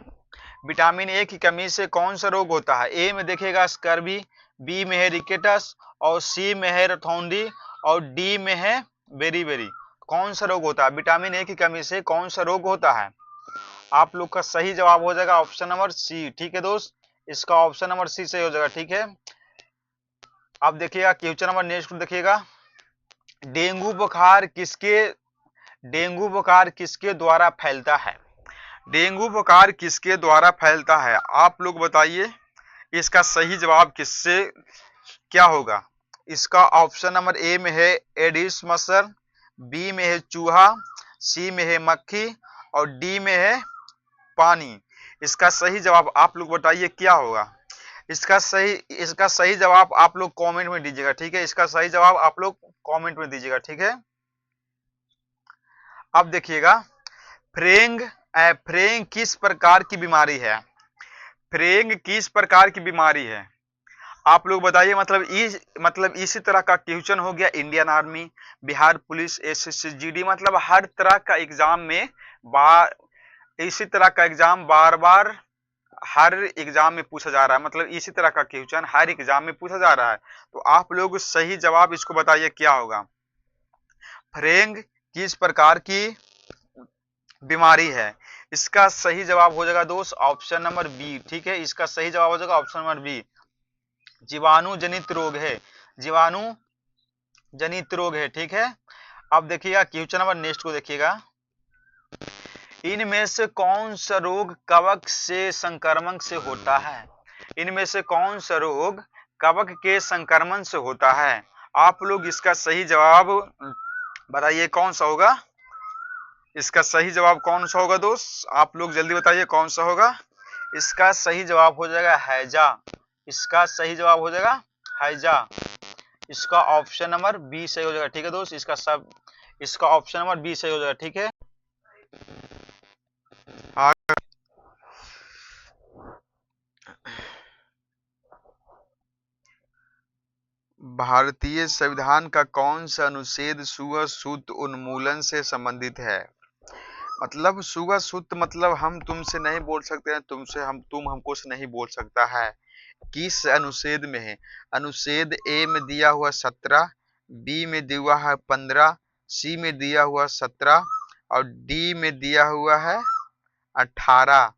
विटामिन ए की कमी से कौन सा रोग होता है? ए में देखिएगा स्कर्वी, बी में है रिकेटस, और सी में है रथौंडी, और डी में है बेरी। कौन सा रोग होता है? विटामिन ए की कमी से कौन सा रोग होता है? आप लोग का सही जवाब हो जाएगा ऑप्शन नंबर सी। ठीक है दोस्त, इसका ऑप्शन नंबर सी सही हो जाएगा। ठीक है, अब देखिएगा क्वेश्चन नंबर नेक्स्ट देखिएगा, डेंगू बुखार किसके द्वारा फैलता है? डेंगू बुखार किसके द्वारा फैलता है? आप लोग बताइए, इसका सही जवाब क्या होगा? इसका ऑप्शन नंबर ए में है एडिस मच्छर, बी में है चूहा, सी में है मक्खी, और डी में है पानी। इसका सही जवाब आप लोग बताइए क्या होगा? इसका सही जवाब आप लोग कमेंट में दीजिएगा। ठीक है, इसका सही जवाब आप लोग कमेंट में दीजिएगा। ठीक है, अब देखिएगा, फ्रेंग किस प्रकार की बीमारी है? फ्रेंग किस प्रकार की बीमारी है? आप लोग बताइए। मतलब इसी तरह का क्वेश्चन हो गया Indian army, Bihar police, SSC, मतलब हर तरह का एग्जाम में इसी तरह का एग्जाम बार बार हर एग्जाम में पूछा जा रहा है, मतलब इसी तरह का क्वेश्चन हर एग्जाम में पूछा जा रहा है। तो आप लोग सही जवाब इसको बताइए क्या होगा? फ्रेंग किस प्रकार की बीमारी है। इसका सही जवाब हो जाएगा दोस्त ऑप्शन नंबर बी। ठीक है, इसका सही जवाब हो जाएगा ऑप्शन नंबर बी, जीवाणु जनित रोग है, जीवाणु जनित रोग है। ठीक है, अब देखिएगा क्वेश्चन नंबर नेक्स्ट को देखिएगा, इनमें से कौन सा रोग कवक से संक्रमण से होता है? इनमें से कौन सा रोग कवक के संक्रमण से होता है? आप लोग इसका सही जवाब बताइए कौन सा होगा। इसका सही जवाब कौन सा होगा दोस्त, आप लोग जल्दी बताइए कौन सा होगा। इसका सही जवाब हो जाएगा हैजा। इसका सही जवाब हो जाएगा हैजा। इसका ऑप्शन नंबर बी सही हो जाएगा। ठीक है दोस्त, इसका ऑप्शन नंबर बी सही हो जाएगा। ठीक है, भारतीय संविधान का कौन सा अनुच्छेद छुआछूत उन्मूलन से संबंधित है? मतलब छुआछूत मतलब हम तुमसे नहीं बोल सकते हैं, तुम हमको से नहीं बोल सकता है। किस अनुच्छेद में है? अनुच्छेद ए में दिया हुआ 17, बी में दिया हुआ है 15, सी में दिया हुआ 17 और डी में दिया हुआ है 18।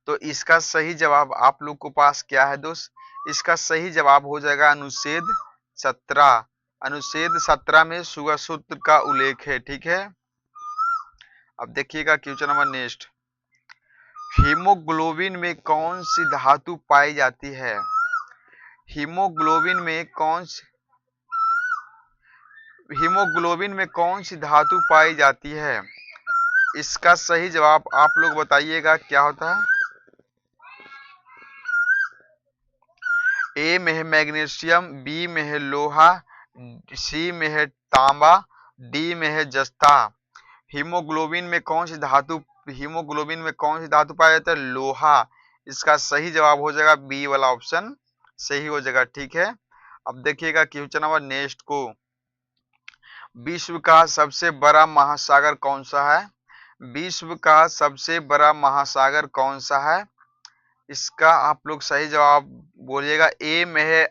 तो इसका सही जवाब आप लोग को पास क्या है दोस्त? इसका सही जवाब हो जाएगा अनुच्छेद 17। अनुच्छेद 17 में छुआछूत का उल्लेख है। ठीक है, अब देखिएगा क्वेश्चन नंबर नेक्स्ट, हीमोग्लोबिन में कौन सी धातु पाई जाती है? हीमोग्लोबिन में कौन सी हीमोग्लोबिन में कौन सी धातु पाई जाती है? इसका सही जवाब आप लोग बताइएगा क्या होता है। ए में है मैग्नीशियम, बी में है लोहा, सी में है तांबा, डी में है जस्ता। हीमोग्लोबिन में कौन सी धातु पाया जाता है? लोहा। इसका सही जवाब हो जाएगा बी वाला ऑप्शन सही हो जाएगा। ठीक है, अब देखिएगा क्वेश्चन नंबर नेक्स्ट को, विश्व का सबसे बड़ा महासागर कौन सा है? विश्व का सबसे बड़ा महासागर कौन सा है? इसका आप लोग सही जवाब बोलिएगा। ए में है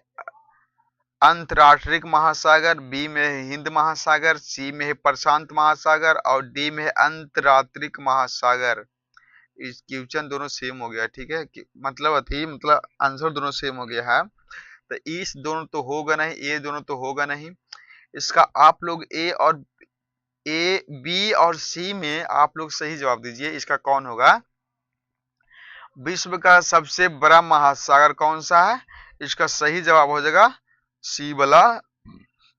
अंतर्राष्ट्रीय महासागर, बी में है हिंद महासागर, सी में है प्रशांत महासागर और डी में है अंतर्राष्ट्रीय महासागर। इस क्वेश्चन दोनों सेम हो गया। ठीक है, मतलब आंसर दोनों सेम हो गया है। तो इस दोनों तो होगा नहीं, ये दोनों तो होगा नहीं। इसका आप लोग बी और सी में आप लोग सही जवाब दीजिए, इसका कौन होगा? विश्व का सबसे बड़ा महासागर कौन सा है? इसका सही जवाब हो जाएगा सी वाला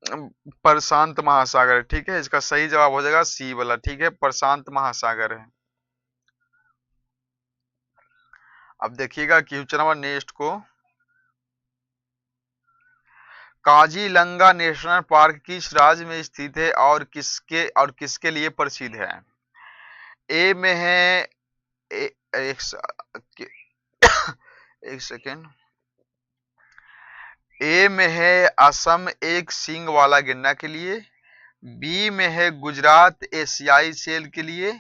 प्रशांत महासागर। ठीक है, इसका सही जवाब हो जाएगा सी वाला। ठीक है, प्रशांत महासागर है। अब देखिएगा क्वेश्चन नंबर नेक्स्ट को, काजीलंगा नेशनल पार्क किस राज्य में स्थित है और किसके लिए प्रसिद्ध है? ए में है एक सेकेंड, ए में है असम एक सींग वाला गैंडा के लिए, बी में है गुजरात एशियाई सेल के लिए,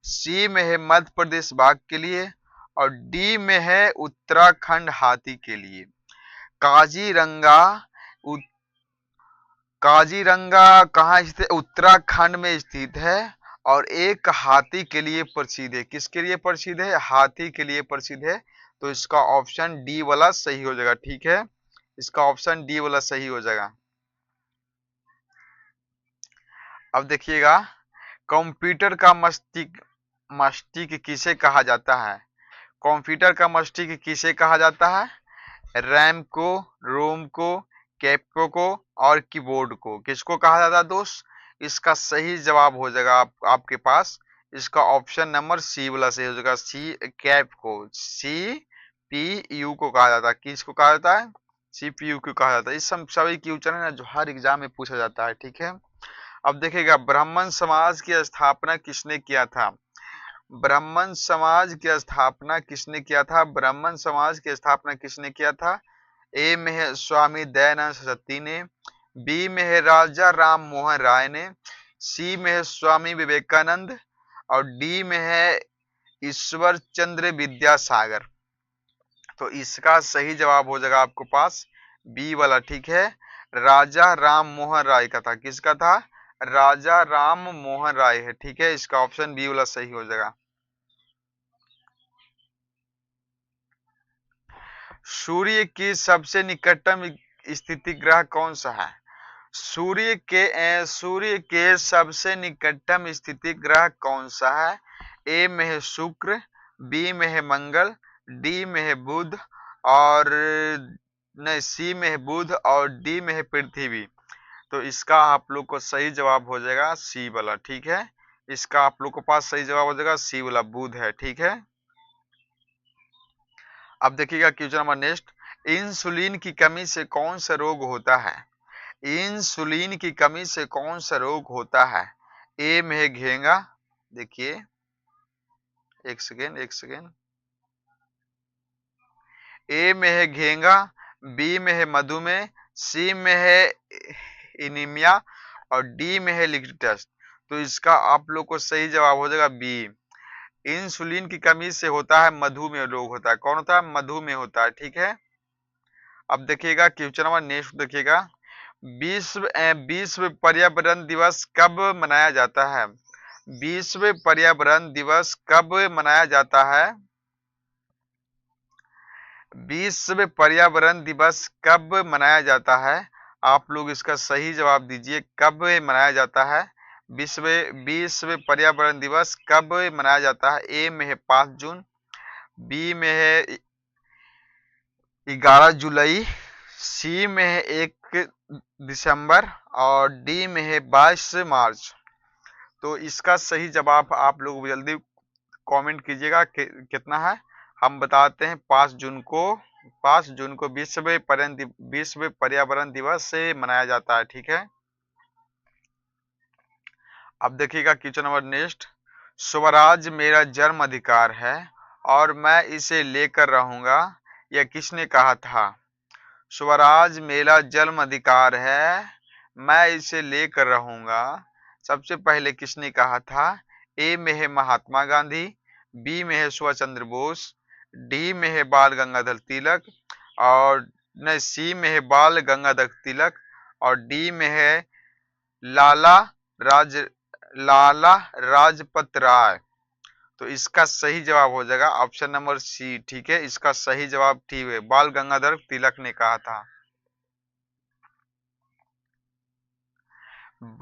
सी में है मध्य प्रदेश बाघ के लिए और डी में है उत्तराखंड हाथी के लिए। काजीरंगा काजीरंगा कहाँ स्थित है? उत्तराखंड में स्थित है और एक हाथी के लिए प्रसिद्ध है। किसके लिए प्रसिद्ध है? हाथी के लिए प्रसिद्ध है। तो इसका ऑप्शन डी वाला सही हो जाएगा। ठीक है, इसका ऑप्शन डी वाला सही हो जाएगा। अब देखिएगा, कंप्यूटर का मस्तिष्क किसे कहा जाता है? कंप्यूटर का मस्तिष्क किसे कहा जाता है? रैम को, रोम को, कैप्को को और कीबोर्ड को। किसको कहा जाता है दोस्त? इसका सही जवाब हो जाएगा आपके पास, इसका ऑप्शन नंबर सी वाला सही हो जाएगा। सी कैप को, CPU को कहा जाता है। किसको कहा जाता है? CPU को कहा जाता है। इस सभी क्वेश्चन है ना जो हर एग्जाम में पूछा जाता है। ठीक है, अब देखिएगा, ब्राह्मण समाज की स्थापना किसने किया था? ब्राह्मण समाज की स्थापना किसने किया था? ब्राह्मण समाज की स्थापना किसने किया था? ए में है स्वामी दयानंद सरस्वती ने, बी में है राजा राम मोहन राय ने, सी में है स्वामी विवेकानंद और डी में है ईश्वर चंद्र विद्यासागर। तो इसका सही जवाब हो जाएगा आपको पास बी वाला। ठीक है, राजा राम मोहन राय का था। किसका था? राजा राम मोहन राय है। ठीक है, इसका ऑप्शन बी वाला सही हो जाएगा। सूर्य की सबसे निकटतम स्थिति ग्रह कौन सा है? सूर्य के सबसे निकटतम स्थिति ग्रह कौन सा है? ए में है शुक्र, बी में है मंगल, डी में है बुध, और नहीं, सी में है बुध, और डी में है पृथ्वी। तो इसका आप लोग को सही जवाब हो जाएगा सी वाला। ठीक है, इसका आप लोग के पास सही जवाब हो जाएगा सी वाला, बुध है। ठीक है, अब देखिएगा क्वेश्चन नंबर नेक्स्ट। इंसुलिन की कमी से कौन सा रोग होता है? इंसुलिन की कमी से कौन सा रोग होता है? ए में है घेंगा, देखिए एक सेकेंड एक सेकेंड, ए में है घेंगा, बी में है मधुमेह, सी में है एनीमिया, और डी में है लिक्टिटस। तो इसका आप लोग को सही जवाब हो जाएगा बी। इंसुलिन की कमी से होता है मधुमेह रोग होता है। कौन होता है? मधुमेह होता है। ठीक है, अब देखिएगा क्वेश्चन नंबर नेक्स्ट देखिएगा। विश्व पर्यावरण दिवस कब मनाया जाता है? विश्व पर्यावरण दिवस कब मनाया जाता है? विश्व पर्यावरण दिवस कब मनाया जाता है? आप लोग इसका सही जवाब दीजिए, कब मनाया जाता है? विश्व विश्व पर्यावरण दिवस कब मनाया जाता है? ए में है 5 जून, बी में है 11 जुलाई, सी में है 1 दिसंबर, और डी में है 22 मार्च। तो इसका सही जवाब आप लोग जल्दी कमेंट कीजिएगा कितना है। हम बताते हैं 5 जून को। 5 जून को विश्व पर्यावरण दिवस से मनाया जाता है। ठीक है, अब देखिएगा क्वेश्चन नंबर नेक्स्ट। स्वराज मेरा जन्म अधिकार है और मैं इसे लेकर रहूंगा, यह किसने कहा था? स्वराज मेरा जन्म अधिकार है, मैं इसे लेकर रहूंगा, सबसे पहले किसने कहा था? ए में है महात्मा गांधी, बी में है सुभाष चंद्र बोस, डी में है बाल गंगाधर तिलक, और नहीं, सी में है बाल गंगाधर तिलक, और डी में है लाला राज लाला राजपत राय। तो इसका सही जवाब हो जाएगा ऑप्शन नंबर सी। ठीक है, इसका सही जवाब ठीक है, बाल गंगाधर तिलक ने कहा था।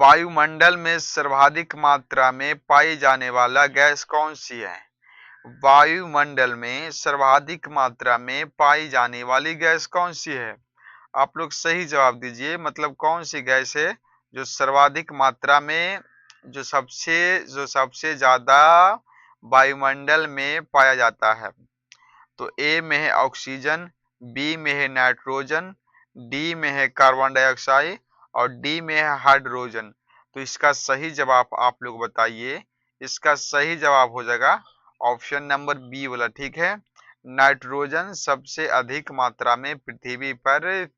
वायुमंडल में सर्वाधिक मात्रा में पाई जाने वाला गैस कौन सी है? वायुमंडल में सर्वाधिक मात्रा में पाई जाने वाली गैस कौन सी है? आप लोग सही जवाब दीजिए, मतलब कौन सी गैस है जो सर्वाधिक मात्रा में, जो सबसे ज्यादा वायुमंडल में पाया जाता है? तो ए में है ऑक्सीजन, बी में है नाइट्रोजन, डी में है कार्बन डाइऑक्साइड, और डी में है हाइड्रोजन। तो इसका सही जवाब आप लोग बताइए। इसका सही जवाब हो जाएगा ऑप्शन नंबर बी वाला। ठीक है, नाइट्रोजन सबसे अधिक मात्रा में पृथ्वी पर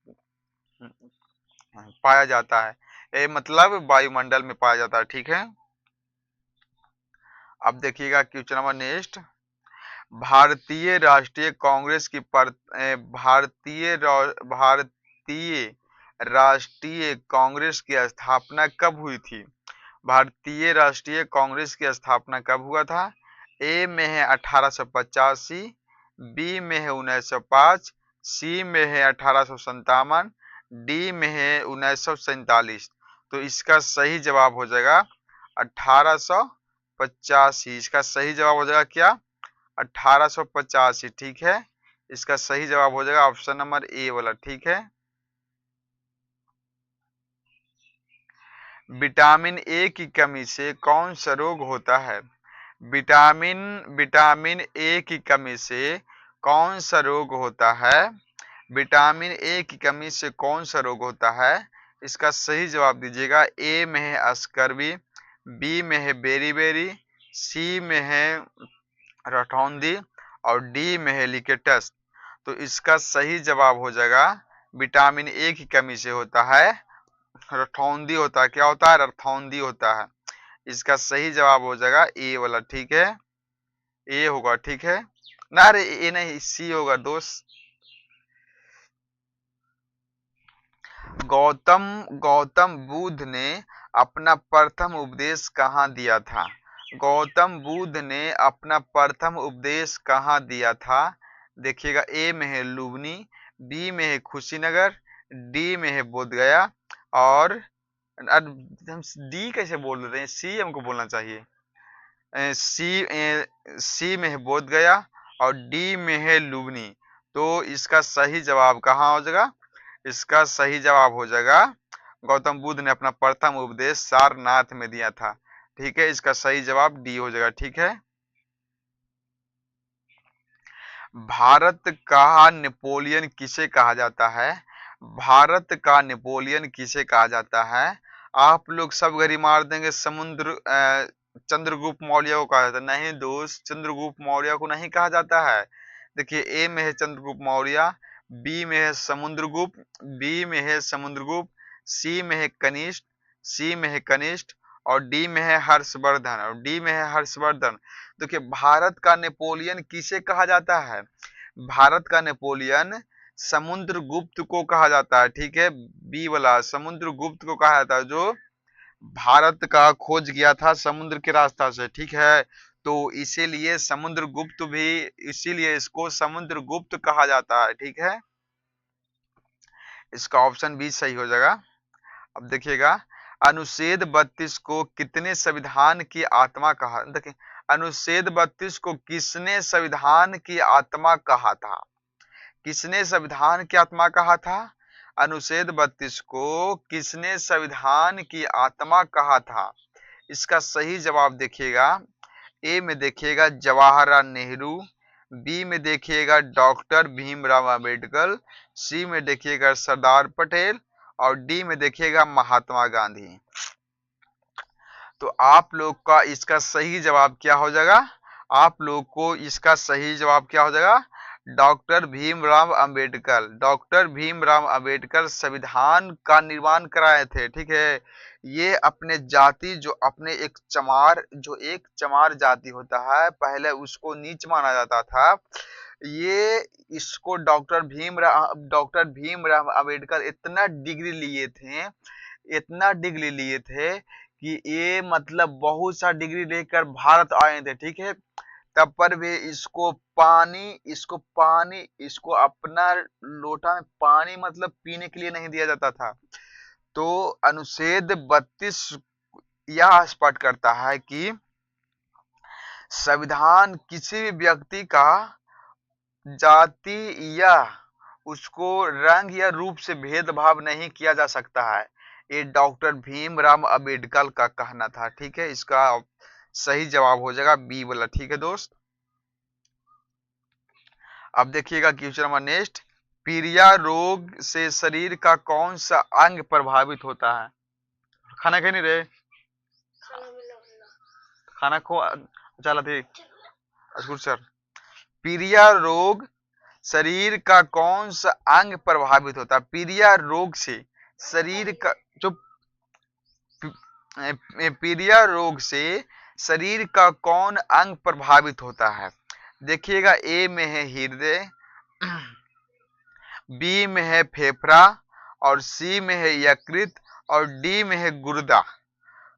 पाया जाता है, मतलब वायुमंडल में पाया जाता है। ठीक है, अब देखिएगा क्वेश्चन नंबर नेक्स्ट। भारतीय राष्ट्रीय कांग्रेस की भारतीय राष्ट्रीय कांग्रेस की स्थापना कब हुई थी? भारतीय राष्ट्रीय कांग्रेस की स्थापना कब हुआ था? ए में है 1885, बी में है 1905, सी में है 1857, डी में है 1947। तो इसका सही जवाब हो जाएगा 1885। इसका सही जवाब हो जाएगा क्या? 1885। ठीक है, इसका सही जवाब हो जाएगा ऑप्शन नंबर ए वाला। ठीक है, विटामिन ए की कमी से कौन सा रोग होता है? विटामिन विटामिन ए की कमी से कौन सा रोग होता है? विटामिन ए की कमी से कौन सा रोग होता है? इसका सही जवाब दीजिएगा। ए में है स्कर्वी, बी में है बेरीबेरी, सी में है रठौंधी, और डी में है लिकेटस। तो इसका सही जवाब हो जाएगा विटामिन ए की कमी से होता है रठौंधी होता है। क्या होता है? रठौंधी होता है। इसका सही जवाब हो जाएगा ए वाला। ठीक है, ए होगा। ठीक है ना, अरे ए नहीं, सी होगा दोस्त। गौतम गौतम बुद्ध ने अपना प्रथम उपदेश कहाँ दिया था? गौतम बुद्ध ने अपना प्रथम उपदेश कहाँ दिया था? देखिएगा, ए में है लुम्बिनी, बी में है कुशीनगर, डी में है बोध गया, और हम डी कैसे बोल रहे हैं, सी हमको बोलना चाहिए। सी में है बोध गया और डी में है लुम्बिनी। तो इसका सही जवाब कहाँ हो जाएगा? इसका सही जवाब हो जाएगा, गौतम बुद्ध ने अपना प्रथम उपदेश सारनाथ में दिया था। ठीक है, इसका सही जवाब डी हो जाएगा। ठीक है, भारत का नेपोलियन किसे कहा जाता है? भारत का नेपोलियन किसे कहा जाता है? आप लोग सब घड़ी मार देंगे चंद्रगुप्त मौर्य को कहा जाता है। नहीं दोस्त, चंद्रगुप्त मौर्य को नहीं कहा जाता है। देखिए, ए में है चंद्रगुप्त मौर्य, बी में है समुद्रगुप्त, बी में है समुद्रगुप्त, सी में है कनिष्ठ, सी में है कनिष्ठ, और डी में है हर्षवर्धन, और डी में है हर्षवर्धन। देखिए, भारत का नेपोलियन किसे कहा जाता है? भारत का नेपोलियन समुद्रगुप्त को कहा जाता है। ठीक है, बी वाला समुद्रगुप्त को कहा जाता है, जो भारत का खोज किया था समुद्र के रास्ता से। ठीक है, तो इसीलिए समुद्रगुप्त भी, इसीलिए इसको समुद्रगुप्त कहा जाता है। ठीक है, इसका ऑप्शन बी सही हो जाएगा। अब देखिएगा, अनुच्छेद 32 को कितने संविधान की आत्मा कहा? देखिए, अनुच्छेद 32 को किसने संविधान की आत्मा कहा था? किसने संविधान की आत्मा कहा था? अनुच्छेद 32 को किसने संविधान की आत्मा कहा था? इसका सही जवाब देखिएगा, ए में देखिएगा जवाहरलाल नेहरू, बी में देखिएगा डॉक्टर भीमराव अंबेडकर, सी में देखिएगा सरदार पटेल, और डी में देखिएगा महात्मा गांधी। तो आप लोग का इसका सही जवाब क्या हो जाएगा? आप लोग को इसका सही जवाब क्या हो जाएगा? डॉक्टर भीमराव अंबेडकर। डॉक्टर भीमराव अंबेडकर संविधान का निर्माण कराए थे। ठीक है, ये अपने जाति, जो अपने एक चमार जाति होता है, पहले उसको नीच माना जाता था। ये इसको डॉक्टर भीमराव अंबेडकर इतना डिग्री लिए थे कि ये मतलब बहुत सा डिग्री लेकर भारत आए थे। ठीक है, तब पर भी इसको अपना लोटा में पानी मतलब पीने के लिए नहीं दिया जाता था। तो अनुच्छेद 32 यह स्पष्ट करता है कि संविधान किसी भी व्यक्ति का जाति या उसको रंग या रूप से भेदभाव नहीं किया जा सकता है। ये डॉक्टर भीमराव अंबेडकर का कहना था। ठीक है, इसका सही जवाब हो जाएगा बी वाला। ठीक है दोस्त, अब देखिएगा क्वेश्चन नंबर नेक्स्ट, पीलिया रोग से शरीर का कौन सा अंग प्रभावित होता है? खाना खा नहीं रहे, खाना खो चला थी सर। पीलिया रोग शरीर का कौन सा अंग प्रभावित होता है? पीलिया रोग से शरीर का जो पीलिया रोग से शरीर का कौन अंग प्रभावित होता है? देखिएगा, ए में है हृदय, बी में है फेफड़ा, और सी में है यकृत, और डी में है गुर्दा।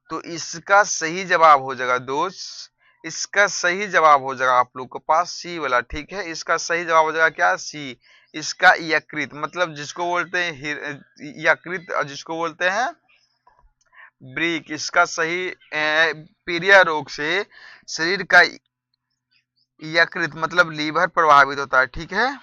तो इसका सही जवाब हो जाएगा दोस्त, इसका सही जवाब हो जाएगा आप लोग के पास सी वाला। ठीक है, इसका सही जवाब हो जाएगा क्या? सी। इसका यकृत मतलब जिसको बोलते हैं यकृत, और जिसको बोलते हैं ब्रिक। इसका सही पीलिया रोग से शरीर का यकृत मतलब लीवर प्रभावित होता है। ठीक है,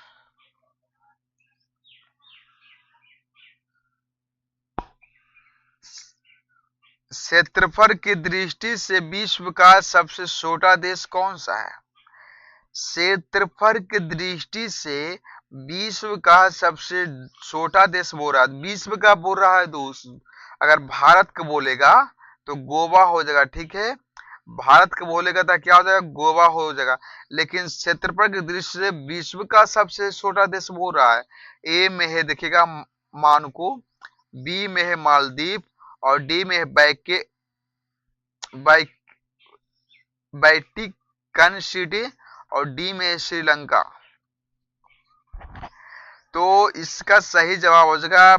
क्षेत्रफल की दृष्टि से विश्व का सबसे छोटा देश कौन सा है? क्षेत्रफल की दृष्टि से विश्व का सबसे छोटा देश बोल रहा है, विश्व का बोल रहा है दोस्त। अगर भारत का बोलेगा तो गोवा हो जाएगा। ठीक है, भारत का बोलेगा तो क्या हो जाएगा? गोवा हो जाएगा। लेकिन क्षेत्रफल की दृष्टि से विश्व का सबसे छोटा देश बोल रहा है। ए में है देखिएगा मानको, बी में है मालदीव, और डी में है वेटिकन सिटी, और डी में है श्रीलंका। तो इसका सही जवाब हो जाएगा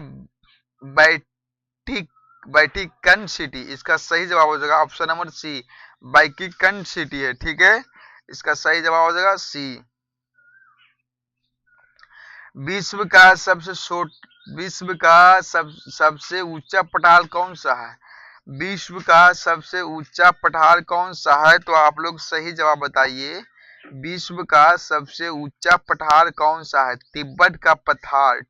वेटिकन सिटी। इसका सही जवाब हो जाएगा option number C, Vatican City है। ठीक है, इसका सही जवाब हो जाएगा सी। विश्व का सबसे ऊंचा पठार कौन सा है? विश्व का सबसे ऊंचा पठार कौन सा है? तो आप लोग सही जवाब बताइए। विश्व का सबसे ऊंचा पठार कौन सा है? तिब्बत का पठार,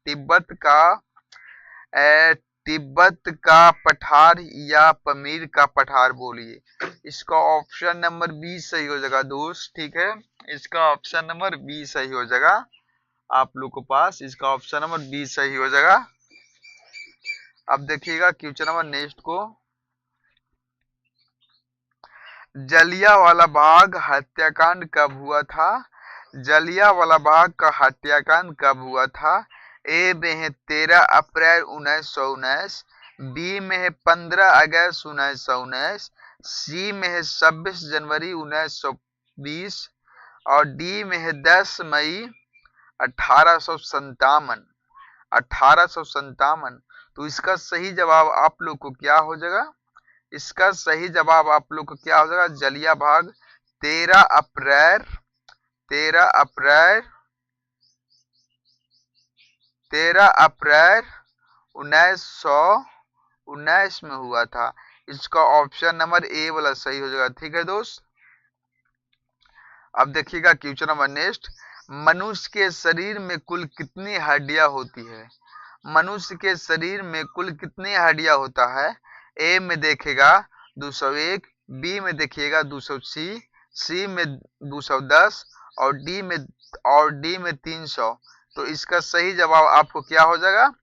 तिब्बत का पठार या पमीर का पठार बोलिए। इसका ऑप्शन नंबर बी सही हो जाएगा दोस्त। ठीक है, इसका ऑप्शन नंबर बी सही हो जाएगा आप लोग के पास, इसका ऑप्शन नंबर बी सही हो जाएगा। अब देखिएगा क्वेश्चन नंबर नेक्स्ट को। जलियांवाला बाग हत्याकांड कब हुआ था? जलियांवाला बाग का हत्याकांड कब हुआ था? ए में है 13 अप्रैल 1919, बी में है 15 अगस्त 1919, सी में है 26 जनवरी 1920 और डी में है 10 मई 1857। 1857। तो इसका सही जवाब आप लोग को क्या हो जाएगा? इसका सही जवाब आप लोग को क्या हो जाएगा? जलिया भाग 13 अप्रैल 1919 में हुआ था। इसका ऑप्शन नंबर ए वाला सही हो जाएगा। ठीक है दोस्त, अब देखिएगा क्वेश्चन नंबर नेक्स्ट। मनुष्य के शरीर में कुल कितनी हड्डियां होती है? मनुष्य के शरीर में कुल कितनी हड्डियां होता है? ए में देखेगा 201, बी में देखिएगा 280, सी में 210 और डी में 300। तो इसका सही जवाब आपको क्या हो जाएगा?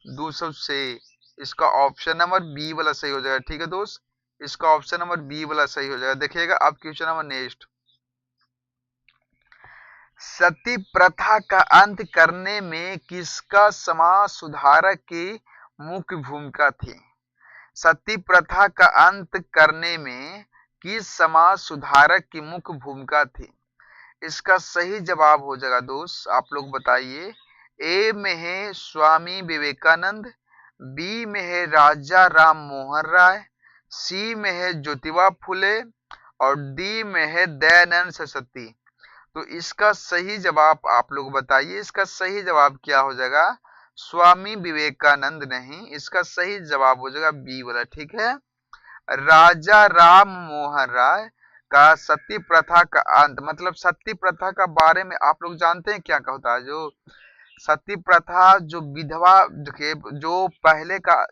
200 से। इसका ऑप्शन नंबर बी वाला सही हो जाएगा। ठीक है दोस्त, इसका ऑप्शन नंबर बी वाला सही हो जाएगा। देखिएगा अब क्वेश्चन नंबर नेक्स्ट। सती प्रथा का अंत करने में किसका समाज सुधारक की मुख्य भूमिका थी? सती प्रथा का अंत करने में किस समाज सुधारक की मुख्य भूमिका थी? इसका सही जवाब हो जाएगा दोस्त, आप लोग बताइए। ए में है स्वामी विवेकानंद, बी में है राजा राम मोहन राय, सी में है ज्योतिबा फुले और डी में है दयानंद सरस्वती। तो इसका सही जवाब आप लोग बताइए। इसका सही जवाब क्या हो जाएगा? स्वामी विवेकानंद नहीं, इसका सही जवाब हो जाएगा बी वाला। ठीक है, राजा राम मोहन राय का सती प्रथा का अंत, मतलब सती प्रथा का बारे में आप लोग जानते हैं क्या क्या होता है? जो सती प्रथा, जो विधवा, देखिए जो पहले का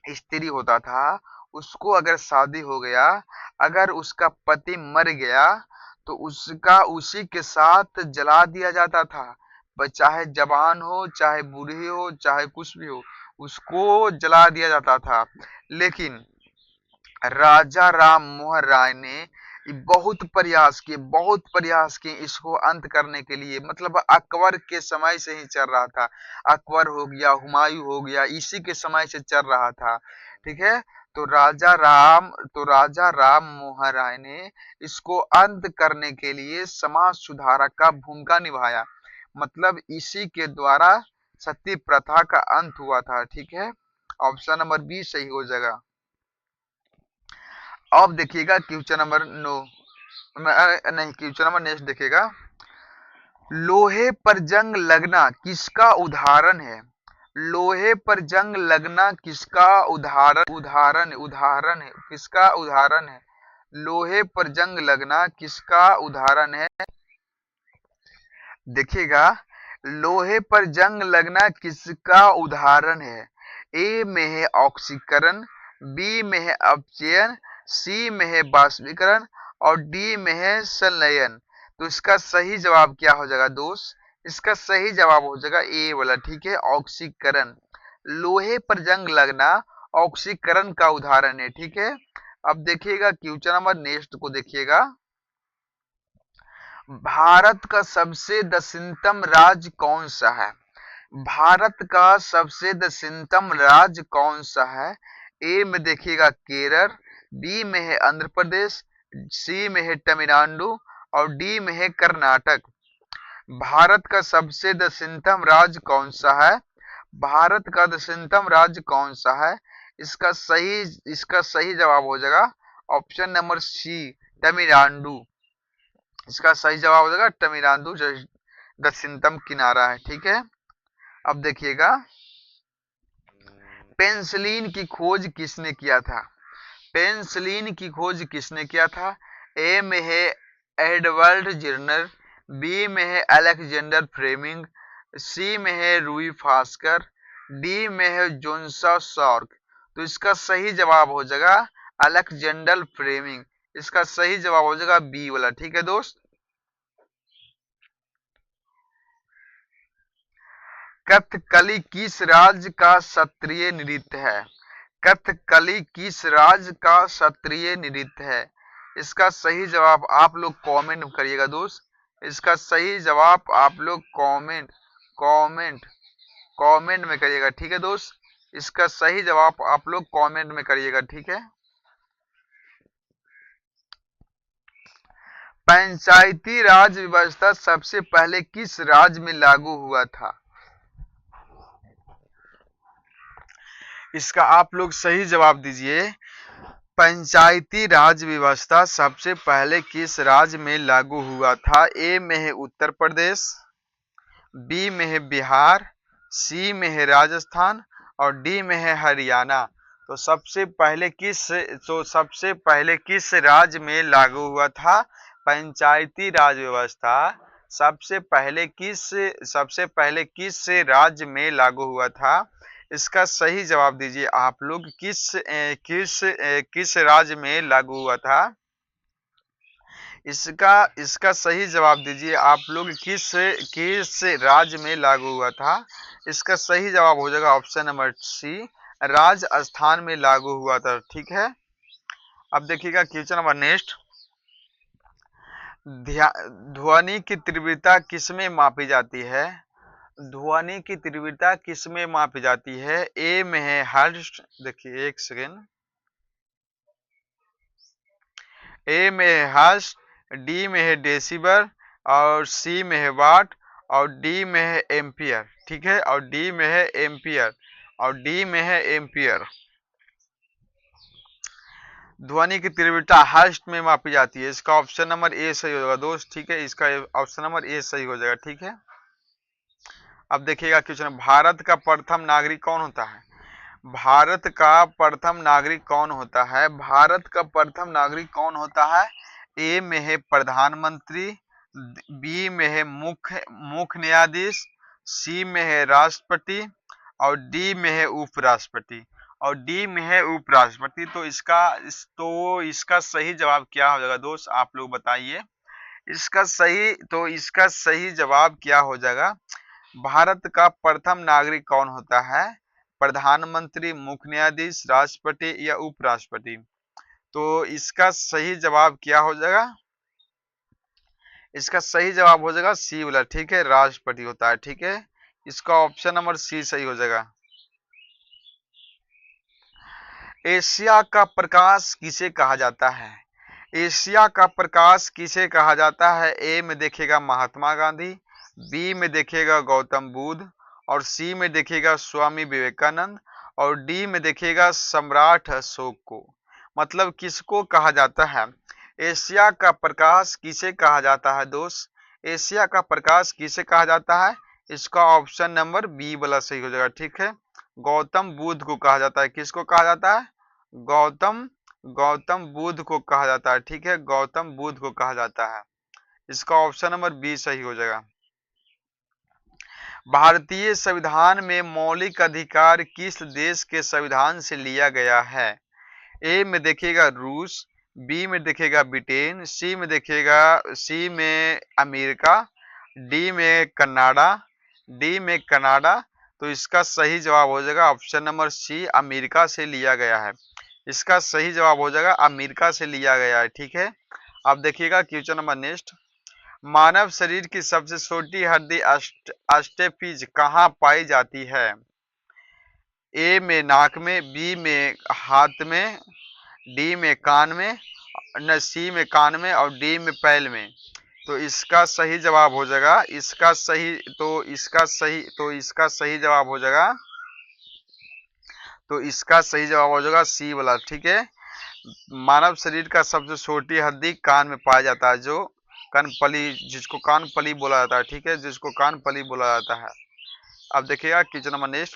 स्त्री होता था, उसको अगर शादी हो गया, अगर उसका पति मर गया तो उसका उसी के साथ जला दिया जाता था। चाहे जवान हो, चाहे बूढ़ी हो, चाहे कुछ भी हो, उसको जला दिया जाता था। लेकिन राजा राम मोहन राय ने बहुत प्रयास किए इसको अंत करने के लिए। मतलब अकबर के समय से ही चल रहा था, अकबर हो गया, हुमायूं हो गया, इसी के समय से चल रहा था। ठीक है, तो राजा राम मोहन राय ने इसको अंत करने के लिए समाज सुधारक का भूमिका निभाया। मतलब इसी के द्वारा सती प्रथा का अंत हुआ था। ठीक है, ऑप्शन नंबर बी सही हो जाएगा। अब देखिएगा question number question number next देखिएगा। लोहे पर जंग लगना किसका उदाहरण है? लोहे पर जंग लगना किसका उदाहरण है? किसका उदाहरण है? लोहे पर जंग लगना किसका उदाहरण है? देखिएगा, लोहे पर जंग लगना किसका उदाहरण है? ए में है ऑक्सीकरण, बी में है अपचयन, सी में है बाष्पीकरण और डी में है संलयन। तो इसका सही जवाब क्या हो जाएगा दोस्त? इसका सही जवाब हो जाएगा ए वाला। ठीक है, ऑक्सीकरण। लोहे पर जंग लगना ऑक्सीकरण का उदाहरण है। ठीक है, अब देखिएगा क्वेश्चन नंबर नेक्स्ट को देखिएगा। भारत का सबसे दक्षिणतम राज्य कौन सा है? भारत का सबसे दक्षिणतम राज्य कौन सा है? ए में देखिएगा केरल, बी में है आंध्र प्रदेश, सी में है तमिलनाडु और डी में है कर्नाटक। भारत का सबसे दक्षिणतम राज्य कौन सा है? भारत का दक्षिणतम राज्य कौन सा है? इसका सही जवाब हो जाएगा ऑप्शन नंबर सी, तमिलनाडु। इसका सही जवाब हो जाएगा तमिलनाडु, जो दक्षिणतम किनारा है। ठीक है, अब देखिएगा, पेंसिलिन की खोज किसने किया था? पेंसिलिन की खोज किसने किया था? ए में है एडवर्ड जर्नर, बी में है अलेक्जेंडर फ्लेमिंग, सी में है रूई फास्कर, डी में है जोन्सा शार्क। तो इसका सही जवाब हो जाएगा अलेक्जेंडर फ्लेमिंग। इसका सही जवाब हो जाएगा बी वाला। ठीक है दोस्त, कथकली किस राज्य का शास्त्रीय नृत्य है? कथकली किस राज्य का शास्त्रीय नृत्य है? इसका सही जवाब आप लोग कमेंट करिएगा दोस्त। इसका सही जवाब आप लोग कमेंट कमेंट में करिएगा। ठीक है दोस्त, इसका सही जवाब आप लोग कमेंट में करिएगा। ठीक है, पंचायती राज व्यवस्था सबसे पहले किस राज्य में लागू हुआ था? इसका आप लोग सही जवाब दीजिए। पंचायती राज व्यवस्था सबसे पहले किस राज्य में लागू हुआ था? ए में है उत्तर प्रदेश, बी में है बिहार, सी में है राजस्थान और डी में है हरियाणा। तो सबसे पहले किस राज्य में लागू हुआ था पंचायती राज व्यवस्था? सबसे पहले किस राज्य में लागू हुआ था? इसका सही जवाब दीजिए आप लोग, किस राज्य में लागू हुआ था? इसका सही जवाब दीजिए आप लोग, किस राज्य में लागू हुआ था? इसका सही जवाब हो जाएगा ऑप्शन नंबर सी, राजस्थान में लागू हुआ था। ठीक है, अब देखिएगा क्वेश्चन नंबर नेक्स्ट, ध्वनि की तीव्रता किसमें मापी जाती है? ध्वनि की तीव्रता किसमें मापी जाती है? ए में है हर्ट्ज, देखिए एक सेकेंड, ए में है हर्ट्ज, डी में है डेसिबल और सी में है वाट और डी में है एम्पियर। ठीक है, और डी में है एम्पियर। ध्वनि की तीव्रता हर्ट्ज में मापी जाती है। इसका ऑप्शन नंबर ए सही होगा दोस्त। ठीक है, इसका ऑप्शन नंबर ए सही हो जाएगा। ठीक है, अब देखिएगा क्वेश्चन, भारत का प्रथम नागरिक कौन होता है? भारत का प्रथम नागरिक कौन होता है? भारत का प्रथम नागरिक कौन होता है? ए में है प्रधानमंत्री, बी में है मुख्य न्यायाधीश, सी में है राष्ट्रपति और डी में है उपराष्ट्रपति। तो इसका सही जवाब क्या हो जाएगा दोस्त, आप लोग बताइए। इसका सही जवाब क्या हो जाएगा? भारत का प्रथम नागरिक कौन होता है? प्रधानमंत्री, मुख्य न्यायाधीश, राष्ट्रपति या उपराष्ट्रपति। तो इसका सही जवाब क्या हो जाएगा? इसका सही जवाब हो जाएगा सी वाला। ठीक है, राष्ट्रपति होता है। ठीक है, इसका ऑप्शन नंबर सी सही हो जाएगा। एशिया का प्रकाश किसे कहा जाता है? एशिया का प्रकाश किसे कहा जाता है? ए में देखिएगा महात्मा गांधी, बी में देखिएगा गौतम बुद्ध और सी में देखिएगा स्वामी विवेकानंद और डी में देखिएगा सम्राट अशोक को। मतलब किसको कहा जाता है? एशिया का प्रकाश किसे कहा जाता है दोस्त? एशिया का प्रकाश किसे कहा जाता है? इसका ऑप्शन नंबर बी वाला सही हो जाएगा। ठीक है, गौतम बुद्ध को कहा जाता है। किसको कहा जाता है? गौतम बुद्ध को कहा जाता है। ठीक है, गौतम बुद्ध को कहा जाता है। इसका ऑप्शन नंबर बी सही हो जाएगा। भारतीय संविधान में मौलिक अधिकार किस देश के संविधान से लिया गया है? ए में देखिएगा रूस, बी में देखिएगा ब्रिटेन, सी में अमेरिका, डी में कनाडा। तो इसका सही जवाब हो जाएगा ऑप्शन नंबर सी, अमेरिका से लिया गया है। इसका सही जवाब हो जाएगा अमेरिका से लिया गया है। ठीक है, अब देखिएगा क्वेश्चन नंबर नेक्स्ट, मानव शरीर की सबसे छोटी हड्डी अस्टेपिज कहाँ पाई जाती है? ए में नाक में, बी में हाथ में, डी में कान में, सी में कान में और डी में पैर में। तो इसका सही जवाब हो जाएगा, इसका सही जवाब हो जाएगा, तो इसका सही जवाब हो जाएगा सी वाला, ठीक है। मानव शरीर का सबसे छोटी हड्डी कान में पाया जाता है, जो कानपली, जिसको कानपली बोला जाता है, ठीक है, जिसको कानपली बोला जाता है। अब देखिएगा क्वेश्चन नंबर नेक्स्ट,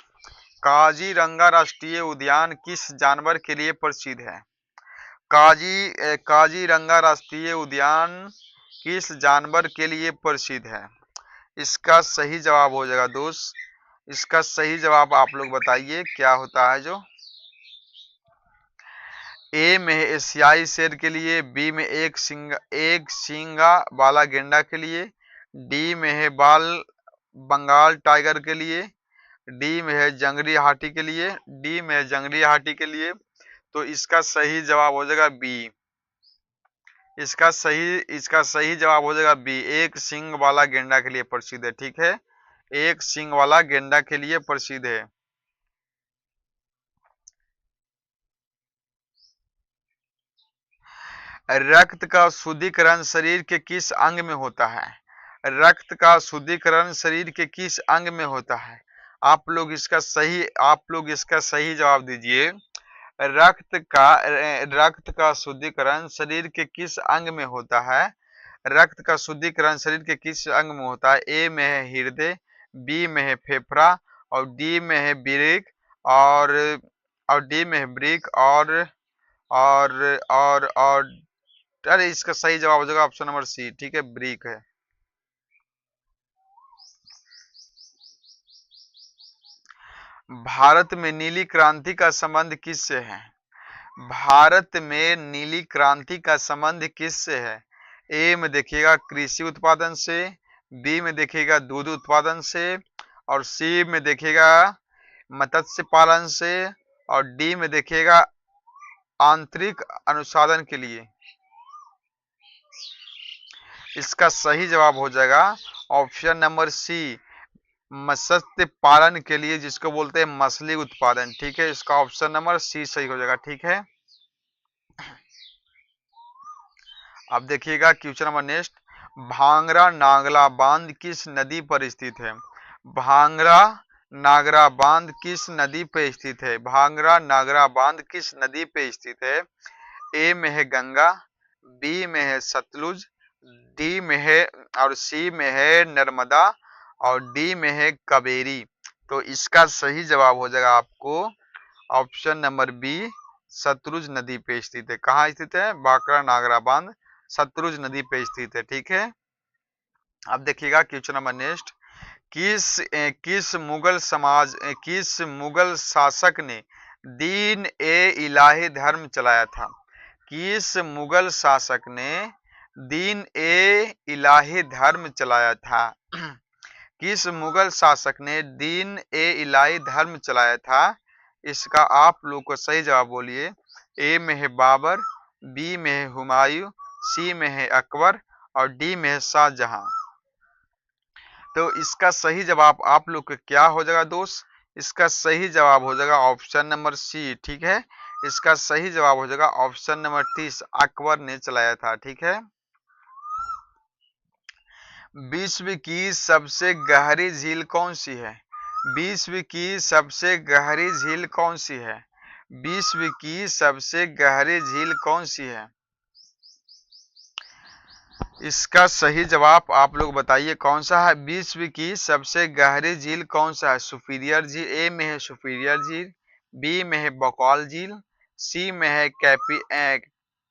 काजीरंगा राष्ट्रीय उद्यान किस जानवर के लिए प्रसिद्ध है? काजीरंगा राष्ट्रीय उद्यान किस जानवर के लिए प्रसिद्ध है? इसका सही जवाब हो जाएगा दोस्त, इसका सही जवाब आप लोग बताइए क्या होता है। जो ए में है एशियाई शेर के लिए, बी में एक सींगा वाला गेंडा के लिए, डी में है बंगाल टाइगर के लिए, डी में है जंगली हाथी के लिए, डी में है जंगली हाथी के लिए। तो इसका सही जवाब हो जाएगा बी। इसका सही जवाब हो जाएगा बी, एक सींग वाला गेंडा के लिए प्रसिद्ध है, ठीक है, एक सींग वाला गेंडा के लिए प्रसिद्ध है। रक्त का शुद्धिकरण शरीर के किस अंग में होता है? रक्त का शुद्धिकरण शरीर के किस अंग में होता है? आप लोग इसका सही जवाब दीजिए। रक्त का शुद्धिकरण शरीर के किस अंग में होता है? रक्त का शुद्धिकरण शरीर के किस अंग में होता है? ए में है हृदय, बी में है फेफड़ा, और डी में है वृक्क, और डी में है वृक्क, और अरे इसका सही जवाब हो जाएगा ऑप्शन नंबर सी, ठीक है, वृक्क है। भारत में नीली क्रांति का संबंध किससे है? भारत में नीली क्रांति का संबंध किससे है? ए में देखिएगा कृषि उत्पादन से, बी में देखिएगा दूध उत्पादन से, और सी में देखिएगा मत्स्य पालन से, और डी में देखिएगा आंतरिक अनुसाधन के लिए। इसका सही जवाब हो जाएगा ऑप्शन नंबर सी, मत्स्य पालन के लिए, जिसको बोलते हैं मछली उत्पादन, ठीक है, इसका ऑप्शन नंबर सी सही हो जाएगा, ठीक है। अब देखिएगा क्वेश्चन नंबर नेक्स्ट, भांगरा नागला बांध किस नदी पर स्थित है? भांगरा नागरा बांध किस नदी पे स्थित है? भांगरा नागरा बांध किस नदी पे स्थित है? ए में है गंगा, बी में है सतलुज, डी में है और सी में है नर्मदा, और डी में है कावेरी। तो इसका सही जवाब हो जाएगा आपको ऑप्शन नंबर बी, सतलुज नदी पे स्थित है। कहाँ स्थित है? भांगरा नागरा बांध सतलुज नदी पे स्थित है, ठीक है। अब देखिएगा क्वेश्चन नंबर नेक्स्ट, किस मुगल शासक ने दीन ए इलाही धर्म चलाया था? किस मुगल शासक ने दीन ए इलाही धर्म चलाया था? किस मुगल शासक ने दीन ए इलाही धर्म चलाया था? इसका आप लोग को सही जवाब बोलिए। ए में है बाबर, बी में है हुमायूं, सी में है अकबर, और डी में है शाहजहां। तो इसका सही जवाब आप लोग का क्या हो जाएगा दोस्त? इसका सही जवाब हो जाएगा ऑप्शन नंबर सी, ठीक है, इसका सही जवाब हो जाएगा ऑप्शन नंबर 30, अकबर ने चलाया था, ठीक है। विश्व की सबसे गहरी झील कौन सी है? विश्व की सबसे गहरी झील कौन सी है? विश्व की सबसे गहरी झील कौन सी है? इसका सही जवाब आप लोग बताइए कौन सा है? विश्व की सबसे गहरी झील कौन सा है? सुपीरियर झील, ए में है सुपीरियर झील, बी में है बकौल झील, सी में है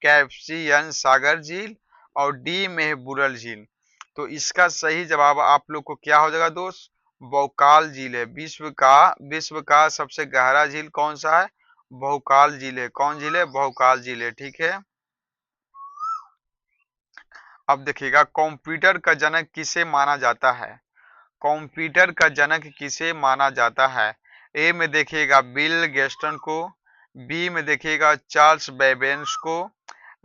कैप्सियन सागर झील, और डी में है बुरल झील। तो इसका सही जवाब आप लोग को क्या हो जाएगा दोस्त? बहुकाल झील है। विश्व का सबसे गहरा झील कौन सा है? बहुकाल झील है। कौन झील है? बहुकाल झील है, ठीक है। अब देखिएगा कंप्यूटर का जनक किसे माना जाता है? कंप्यूटर का जनक किसे माना जाता है? ए में देखिएगा बिल गेस्टन को, बी में देखिएगा चार्ल्स बेबेज को,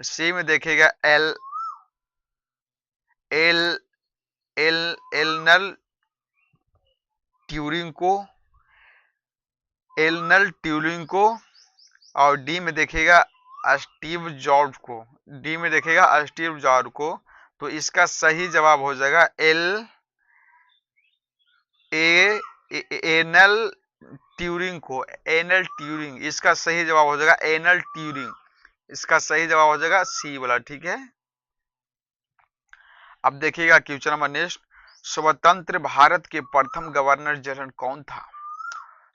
सी में देखिएगा एल एल एल एलनल ट्यूरिंग को, और डी में देखिएगा स्टीव जॉब्स को, डी में देखिएगा स्टीव जॉब्स को। तो इसका सही जवाब हो जाएगा एल ए एनल ट्यूरिंग को, एनल ट्यूरिंग, इसका सही जवाब हो जाएगा एनल ट्यूरिंग, इसका सही जवाब हो जाएगा सी वाला, ठीक है। अब देखिएगा क्वेश्चन नंबर नेक्स्ट, स्वतंत्र भारत के प्रथम गवर्नर जनरल कौन था?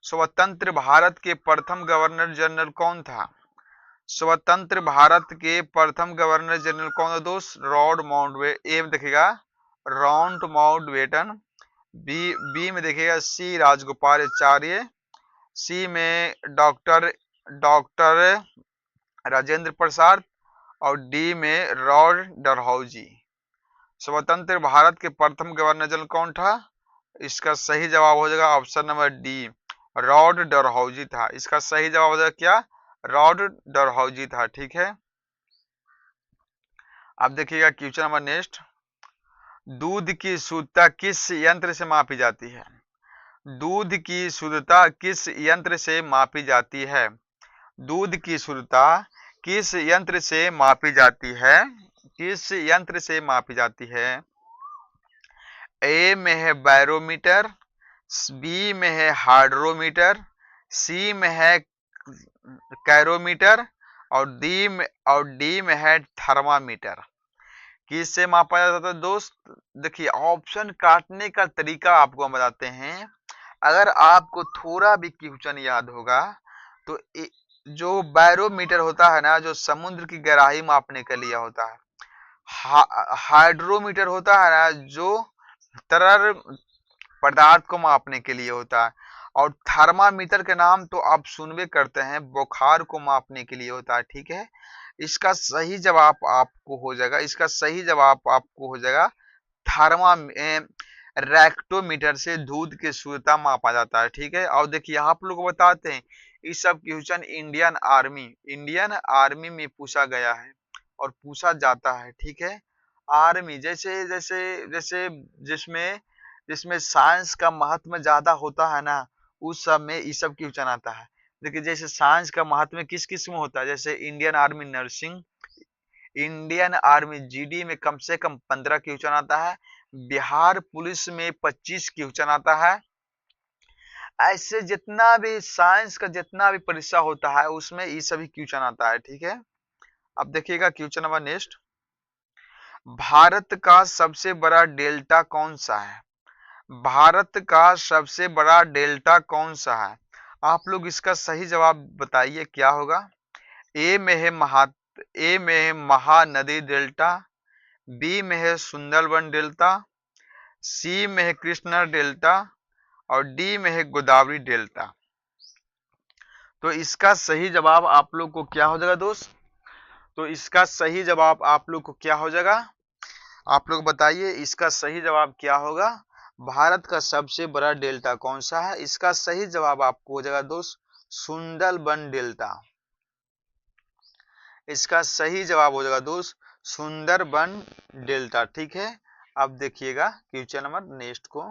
स्वतंत्र भारत के प्रथम गवर्नर जनरल कौन था? स्वतंत्र भारत के प्रथम गवर्नर जनरल कौन था दोस्त? Lord Mountbatten. ए में देखिएगा लॉर्ड माउंटबेटन, बी में देखिएगा सी राजगोपालाचार्य, सी में डॉक्टर डॉक्टर राजेंद्र प्रसाद, और डी में लॉर्ड डलहौजी। स्वतंत्र भारत के प्रथम गवर्नर जनरल कौन था? इसका सही जवाब हो जाएगा option number D, Lord Dalhousie था। इसका सही जवाब हो जाएगा क्या? लॉर्ड डलहौजी था, ठीक है। अब देखिएगा क्वेश्चन नंबर नेक्स्ट, दूध की शुद्धता किस यंत्र से मापी जाती है? दूध की शुद्धता किस यंत्र से मापी जाती है? दूध की शुद्धता किस यंत्र से मापी जाती है? किस यंत्र से मापी जाती है? ए में है बैरोमीटर, बी में है हाइड्रोमीटर, सी में है कैरोमीटर, और डी में है थर्मामीटर। किससे मापा जाता है दोस्त? देखिए ऑप्शन काटने का तरीका आपको हम बताते हैं। अगर आपको थोड़ा भी क्वेश्चन याद होगा तो जो बैरोमीटर होता है ना, जो समुद्र की गहराई मापने के लिए होता है, हाइड्रोमीटर होता है ना, जो तरल पदार्थ को मापने के लिए होता है, और थर्मामीटर के नाम तो आप सुनबे करते हैं, बुखार को मापने के लिए होता है, ठीक है। इसका सही जवाब आपको हो जाएगा, इसका सही जवाब आपको हो जाएगा थर्मा रेक्टोमीटर से दूध की शुद्धता मापा जाता है, ठीक है। और देखिए आप लोग बताते हैं इस सब क्वेश्चन इंडियन आर्मी में पूछा गया है और पूछा जाता है, ठीक है। आर्मी जैसे जैसे जैसे जिसमें जिसमें साइंस का महत्व ज्यादा होता है ना, उस सब में ये सब क्वेश्चन आता है। देखिए जैसे साइंस का महत्व किस किस में होता है, जैसे Indian army nursing, Indian army GD में कम से कम 15 क्वेश्चन आता है, बिहार पुलिस में 25 क्वेश्चन आता है। ऐसे जितना भी साइंस का जितना भी परीक्षा होता है उसमें ये सभी क्वेश्चन आता है, ठीक है। अब देखिएगा क्वेश्चन नंबर नेक्स्ट, भारत का सबसे बड़ा डेल्टा कौन सा है? भारत का सबसे बड़ा डेल्टा कौन सा है? आप लोग इसका सही जवाब बताइए क्या होगा। ए में है महानदी डेल्टा, बी में है सुंदरबन डेल्टा, सी में है कृष्णा डेल्टा, और डी में है गोदावरी डेल्टा। तो इसका सही जवाब आप लोग को क्या हो जाएगा दोस्त? तो इसका सही जवाब आप लोग को क्या हो जाएगा? आप लोग बताइए इसका सही जवाब क्या होगा? भारत का सबसे बड़ा डेल्टा कौन सा है? इसका सही जवाब आपको हो जाएगा दोस्त सुंदरबन डेल्टा। इसका सही जवाब हो जाएगा दोस्त सुंदरबन डेल्टा, ठीक है। अब देखिएगा क्वेश्चन नंबर नेक्स्ट को,